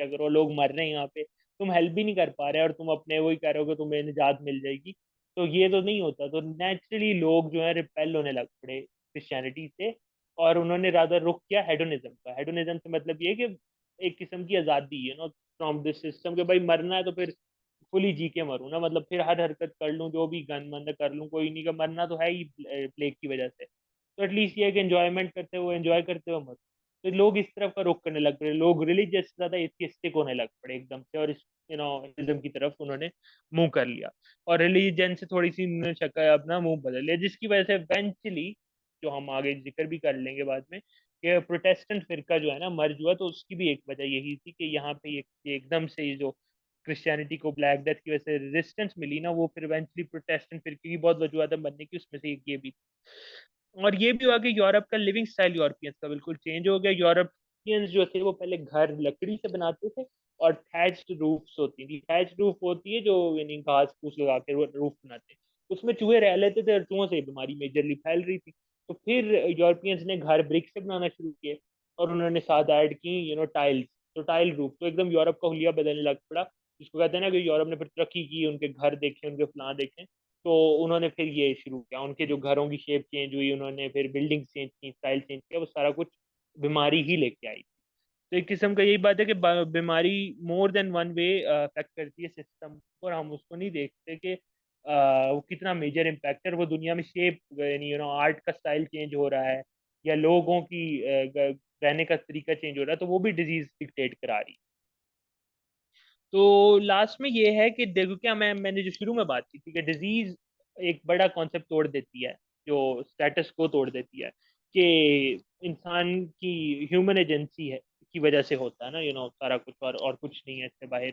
करो, लोग मर रहे हैं यहाँ पे, तुम हेल्प भी नहीं कर पा रहे और तुम अपने वही कह रहे हो कि तुम्हें निजात मिल जाएगी"। तो ये तो नहीं होता, तो नेचुरली लोग जो है रिपेल होने लग पड़े क्रिश्चियनिटी से, और उन्होंने रादर रुख किया हेडोनिज्म का। हेडोनिज्म से मतलब ये कि एक किस्म की आज़ादी, फ्रॉम दिस सिस्टम, के भाई मरना है तो फिर फुली जी के मरूं ना, मतलब फिर हर हरकत कर लूं, जो भी गन मन कर लूं, कोई नहीं, का मरना तो है ही प्लेग की वजह से, तो एटलीस्ट ये है कि एंजॉयमेंट करते हुए, एंजॉय करते हुए मर। तो लोग इस तरफ का रुख करने लग पड़े, लोग रिलीजियस से ज्यादा एथियस्टिक होने लग पड़े एकदम से, और इस इज्म की तरफ उन्होंने मुंह कर लिया, और रिलीजन से थोड़ी सी उन्होंने शक्ल अपना मुंह बदल लिया, जिसकी वजह से इवेंचुअली, जो हम आगे जिक्र भी कर लेंगे बाद में, कि प्रोटेस्टेंट फिरका जो है ना मर्ज हुआ, तो उसकी भी एक वजह यही थी कि यहाँ पे एकदम से ये जो क्रिश्चियनिटी को ब्लैक डेथ की वजह से रेजिस्टेंस मिली ना, वो फिर इवेंचुअली प्रोटेस्टेंट फिरके की बहुत वजूहत बनने की, उसमें से एक ये भी थी। और ये भी हुआ कि यूरोप का लिविंग स्टाइल यूरोपियंस का बिल्कुल चेंज हो गया। यूरोपियंस जो थे वो पहले घर लकड़ी से बनाते थे, और थैच्ड रूफ्स होती थी, थैच्ड रूफ होती है जो यानी घास फूस लगा के रूफ बनाते हैं, उसमें चूहे रह लेते थे, और चूहों से बीमारी मेजरली फैल रही थी। तो फिर यूरोपियंस ने घर ब्रिक से बनाना शुरू किए, और उन्होंने साथ ऐड की टाइल्स। तो टाइल रूफ, तो एकदम यूरोप का हुलिया बदलने लग पड़ा, जिसको कहते हैं ना कि यूरोप ने फिर तरक्की की, उनके घर देखे, उनके फलां देखे, तो उन्होंने फिर ये शुरू किया, उनके जो घरों की शेप चेंज हुई, उन्होंने फिर बिल्डिंग चेंज की, स्टाइल चेंज किया, वो सारा कुछ बीमारी ही लेके आई। तो एक किस्म का यही बात है कि बीमारी more than one way affect करती है सिस्टम को, और हम उसको नहीं देखते कि वो कितना मेजर इम्पैक्ट है, और वो दुनिया में शेप, यानी आर्ट का स्टाइल चेंज हो रहा है, या लोगों की रहने का तरीका चेंज हो रहा है, तो वो भी डिजीज डिक्टेट करा रही है। तो लास्ट में ये है कि देखो, क्या मैंने जो शुरू में बात की थी कि डिजीज एक बड़ा कॉन्सेप्ट तोड़ देती है, जो स्टेटस को तोड़ देती है, कि इंसान की ह्यूमन एजेंसी है की वजह से होता है ना, सारा कुछ, और कुछ नहीं है इससे बाहर।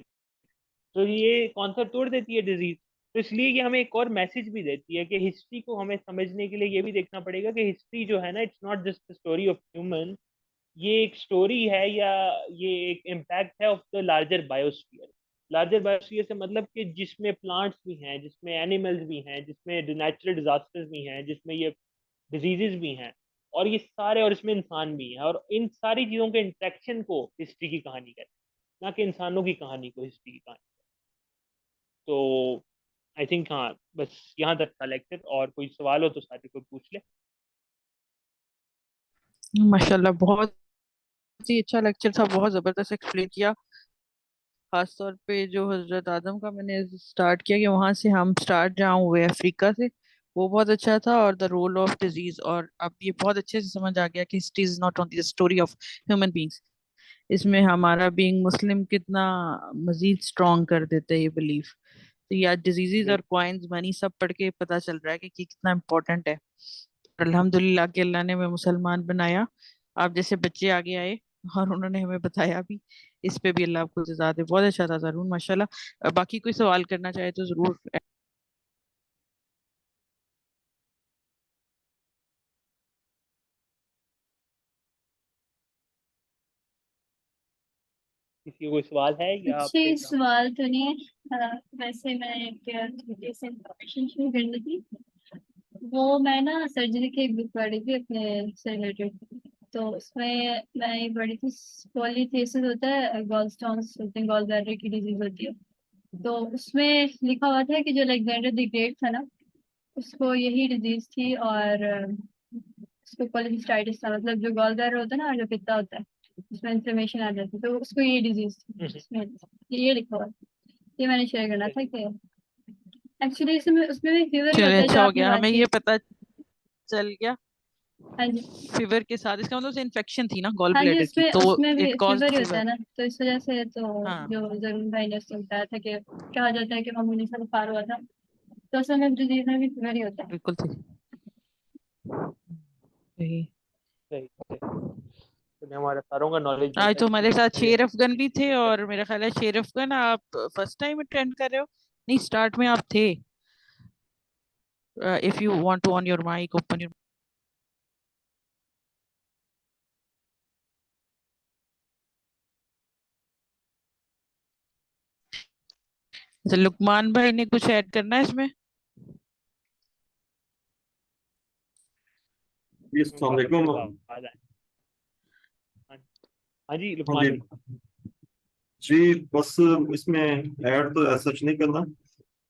तो ये कॉन्सेप्ट तोड़ देती है डिजीज। तो इसलिए ये हमें एक और मैसेज भी देती है कि हिस्ट्री को हमें समझने के लिए ये भी देखना पड़ेगा कि हिस्ट्री जो है ना, it's not just the story of human, ये एक स्टोरी है, या ये एक इम्पैक्ट है of the larger biosphere. Larger biosphere से मतलब कि जिसमें प्लांट्स भी हैं, जिसमें एनिमल्स भी हैं, जिसमें नेचुरल डिजास्टर्स भी हैं, जिसमें ये डिजीजेस भी हैं, और ये सारे, और इसमें इंसान भी हैं, और इन सारी चीज़ों के इंटरेक्शन को हिस्ट्री की कहानी कहते हैं, ना कि इंसानों की कहानी को हिस्ट्री की कहानी। तो आई थिंक, हाँ, बस यहाँ तक था लेक्चर, और कोई सवाल हो तो साथी कोई पूछ ले। माशाल्लाह, बहुत ही अच्छा लेक्चर था, बहुत जबरदस्त एक्सप्लेन किया। खासतौर पे जो हजरत आदम का मैंने स्टार्ट किया कि वहां से हम स्टार्ट जहाँ हुए अफ्रीका से, वो बहुत अच्छा था। और द रोल ऑफ डिजीज, और अब ये बहुत अच्छे से समझ आ गया कि history is not only the story of human beings, इसमें हमारा बीइंग मुस्लिम कितना मजीद स्ट्रॉन्ग कर देता है ये बिलीफ। तो ये आज डिजीजेज और बिल्कुल। क्वाइंस मनी सब पढ़ के पता चल रहा है कि कितना इम्पोर्टेंट है। अल्हम्दुलिल्लाह कि अल्लाह ने हमें मुसलमान बनाया, आप जैसे बच्चे आगे आए और उन्होंने हमें बताया भी। इस पे भी अल्लाह आपको जज़ा दे। बहुत अच्छा था जरूर, माशाल्लाह। बाकी कोई सवाल करना चाहे तो जरूर। किसी को कोई सवाल है, या आप अच्छे पे सवाल तो नहीं है। वैसे मैं एक छोटी सी इंफॉर्मेशन शेयर करनी थी। वो मैं ना सर्जरी की एक बुक पढ़ी थी अपने से रिलेटेड। तो उसमें मैं ये पढ़ी थी, पॉलीथेसिस होता है, गॉल स्टोन्स होते हैं, गॉल ब्लैडर की डिजीज होती है। तो उसमें लिखा हुआ था कि जो अलेक्जेंडर द ग्रेट था ना, उसको यही डिजीज थी, और उसको पॉलीसिस्टाइटिस था, मतलब जो गॉल ब्लैडर होता है ना, और जो पित्ता होता है, उसमें इन्फ्लेमेशन आ जाती है, तो उसको ये डिजीज थी हम्म, उसमें। ये लिखा हुआ है। ये मैंने शेयर करना था कि एक्चुअली इसमें उसमें भी फीवर ही चले, होता है जो अच्छा हो आपने गया, बात हमें की। ये पता चल गया। हाँ जी। फीवर के साथ इसका मतलब इन्फेक्शन थी ना गॉल हाँ जी, ब्लैडर की, उसमें तो उसमें भी इट कॉज्ड फीवर ही होता है फीवर। ना, तो इस वजह से तो हाँ, जो जरूर भाई ने उसने बताया था कि कहा जाता है कि मामूली सा बुखार हुआ था, तो असल में डिजीज में भी फीवर ही होता है। बिल्कुल थी। सही। सही सही। तो हमारा सारों का नॉलेज आज बढ़ता है, तो किसी हमारे को साथ पूछेगा शेर तो अफगन भी थे, पूछेगा। और मेरा ख्याल है शेर अफगन आप फर्स्ट टाइम अटेंड कर रहे हो? नहीं, स्टार्ट में आप थे। If you want to on your mic, open your. अच्छा, लुकमान भाई ने कुछ ऐड करना है इसमें? जी अस्सलाम आपकी वालेकुम। आवाज आए। हाँ, हाँ जी हाँ लुकमान जी। भाई। जी बस इसमें ऐड तो ऐसा कुछ नहीं करना।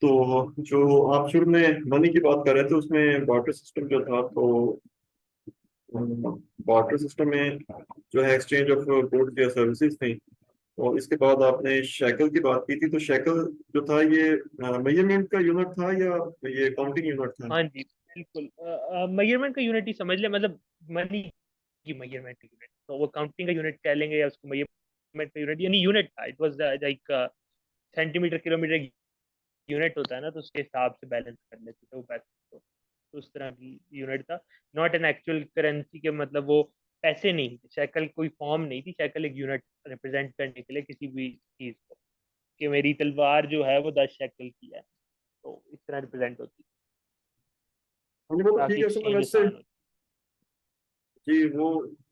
तो जो आप शुरू में मनी की बात कर रहे थे उसमें बार्टर सिस्टम जो था, तो बार्टर सिस्टम में जो है एक्सचेंज ऑफ गुड्स या सर्विसेज थी। और इसके बाद आपने शैकल की बात की थी, तो शैकल जो था ये मेजरमेंट का यूनिट था या ये काउंटिंग यूनिट था? हाँ जी बिल्कुल, मेजरमेंट का यूनिट ही समझ ले, मतलब मनी की मेजरमेंट का यूनिट, तो वो काउंटिंग का यूनिट कह लेंगे या उसको मेजरमेंट का यूनिट, यानी यूनिट था। It was like centimetre kilometre unit होता है ना, तो उसके हिसाब से बैलेंस कर लेते थे वो पैसे को। तो उस तरह की यूनिट था, नॉट एन एक्चुअल करेंसी के, मतलब वो पैसे नहीं थे। शैकल कोई फॉर्म नहीं थी, शैकल एक यूनिट रिप्रेजेंट करने के लिए किसी भी चीज को, कि मेरी तलवार जो है वो 10 शैकल की है, तो इस तरह रिप्रेजेंट होती है, हाँ जी, मतलब ठीक ताकि है, असल में एक्सचेंज वैसे आसान हो। जी वो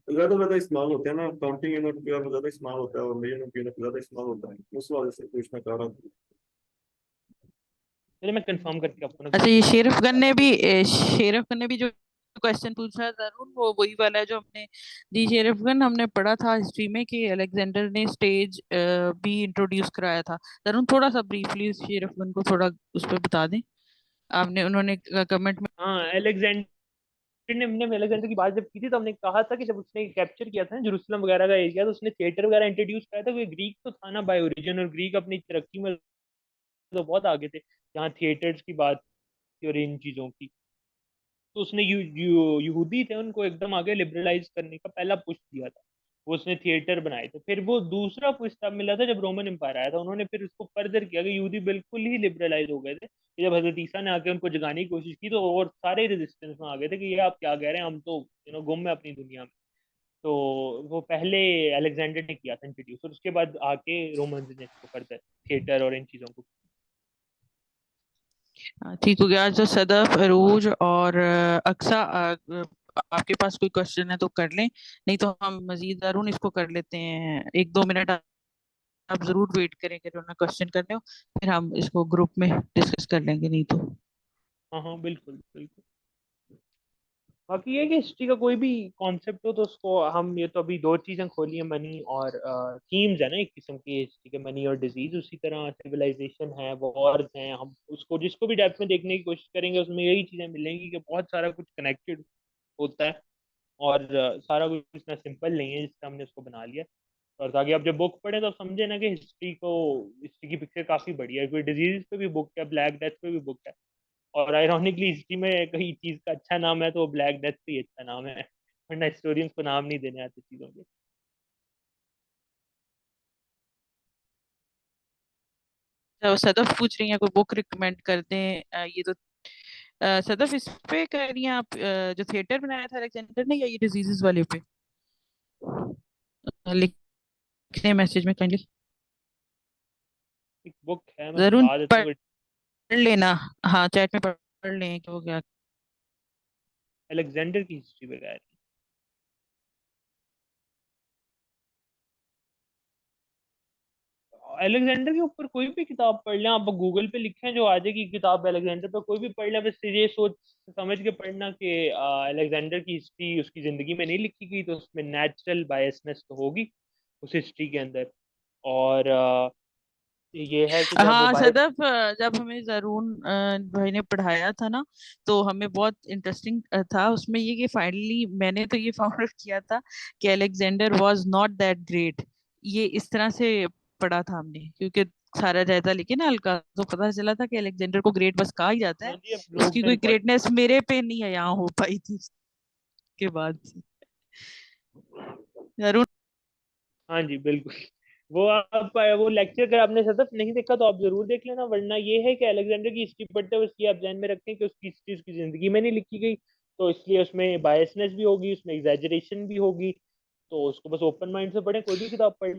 ज्यादा इस्तेमाल होते हैं ना, काउंटिंग यूनिट का ज्यादा इस्तेमाल होता है और मेजरमेंट यूनिट ज्यादा इस्तेमाल होता है, उस वजह से पूछना चाह रहा था। चलिए मैं कंफर्म करके आपको ना अच्छा, ग्रुप ये में शेरफ खान ने भी जो क्वेश्चन पूछा जरूर, वो वही वाला है जो हमने दी। शेरफ खान हमने पढ़ा था हिस्ट्री में कि अलेक्जेंडर ने स्टेज भी इंट्रोड्यूस कराया था। जरूर थोड़ा सा ब्रीफली शेरफ खान को थोड़ा उस पर बता दें आपने, उन्होंने कमेंट में। हाँ, ने हमने अलेक्जेंडर की बात जब की थी तो हमने कहा था कि जब उसने कैप्चर किया था ना जेरूसलम वगैरह का एरिया, तो उसने थिएटर वगैरह इंट्रोड्यूस कराया था। वो ग्रीक तो था ना बाय ओरिजिन, और ग्रीक अपनी तरक्की में तो बहुत आगे थे, जहाँ थिएटर्स की बात थी और इन चीजों की। तो उसने यहूदी थे उनको एकदम आगे लिबरलाइज करने का पहला पुश दिया था। वो उसने थिएटर बनाए थे। फिर वो दूसरा पुश तब मिला था जब रोमन एम्पायर आया था, उन्होंने फिर उसको फर्दर किया कि यहूदी बिल्कुल ही लिबरलाइज हो गए थे कि जब हजरत ईसा ने आके उनको जगाने की कोशिश की, तो और सारे रेजिस्टेंस में आ गए थे कि ये आप क्या कह रहे हैं, हम तो गुम है अपनी दुनिया में। तो वो पहले अलेक्जेंडर ने किया था इंट्रोड्यूस, और उसके बाद आके रोमन्स ने इसको फर्दर थिएटर और इन चीजों को। ठीक हो गया। जो सदफ, अरूज और अक्सा, आपके पास कोई क्वेश्चन है तो कर लें, नहीं तो हम मजीद अरुण इसको कर लेते हैं। 1-2 मिनट आप जरूर वेट करें कि उन्होंने क्वेश्चन करने हो, फिर हम इसको ग्रुप में डिस्कस कर लेंगे, नहीं तो। हाँ हाँ बिल्कुल बिल्कुल। बाकी ये कि हिस्ट्री का कोई भी कॉन्सेप्ट हो तो उसको हम, ये तो अभी दो चीजें खोली हैं, मनी और थीम्स है ना एक किस्म की हिस्ट्री के, मनी और डिजीज। उसी तरह सिविलाइजेशन है, वॉर्स हैं, हम उसको जिसको भी डेप्थ में देखने की कोशिश करेंगे उसमें यही चीजें मिलेंगी कि बहुत सारा कुछ कनेक्टेड होता है। और सारा कुछ इतना सिंपल नहीं है जिससे हमने उसको बना लिया। और ताकि आप जब बुक पढ़ें तो आप समझे ना कि हिस्ट्री की पिक्चर काफी बड़ी है। कोई डिजीज पे भी बुक है, ब्लैक डेथ पे भी बुक है, और आयरॉनिकली हिस्ट्री में कहीं चीज का अच्छा नाम है तो वो ब्लैक डेथ पे ही अच्छा नाम है, वरना हिस्टोरियंस को नाम नहीं देने आते चीजों के। तो सदफ पूछ रही हैं कोई बुक रिकमेंड कर दें। ये तो सदफ इस पे कर रही हैं आप, जो थिएटर बनाया था अलेक्जेंडर ने, या ये डिजीजेस वाले पे? लिखने मैसेज में काइंडली। एक बुक है, मैं जरूर बता देता पढ़ हूँ। लेना। हाँ, चैट में पढ़ लें कि हो गया। अलेक्जेंडर की हिस्ट्री वगैरह, अलेक्जेंडर के ऊपर कोई भी किताब पढ़ लें आप, गूगल पे लिखें जो आ जाएगी किताब अलेक्जेंडर पर, कोई भी पढ़ लें। बस ये सोच समझ के पढ़ना कि अलेक्जेंडर की हिस्ट्री उसकी जिंदगी में नहीं लिखी गई, तो उसमें नेचुरल बायसनेस तो होगी उस हिस्ट्री के अंदर। और ये है कि जब वो हाँ बायस। सदफ, जब हमें जरून भाई ने पढ़ाया था ना, तो हमें बहुत इंटरेस्टिंग था उसमें ये कि फाइनली मैंने तो ये फाउंड आउट किया था कि Alexander was not that great. ये इस तरह से पढ़ा था हमने, क्योंकि सारा जायजा लेके ना हल्का, तो पता चला था कि अलेक्जेंडर को ग्रेट बस कहा ही जाता हाँ है। जी, अब लोग उसकी ने कोई रिकॉर्ड। ग्रेटनेस मेरे पे नहीं है यहाँ हो पाई थी उसके बाद से। जरूर। हाँ जी बिल्कुल। वो आप वो लेक्चर अगर आपने सतत नहीं देखा तो आप जरूर देख लेना, वरना ये है कि अलेक्जेंडर की हिस्ट्री पढ़ते हुए उसकी आप ध्यान में रखें कि उसकी हिस्ट्री उसकी जिंदगी में नहीं लिखी गई, तो इसलिए उसमें बायसनेस भी होगी, उसमें एग्जैजरेशन भी होगी। तो उसको बस ओपन माइंड से पढ़ें, कोई भी किताब पढ़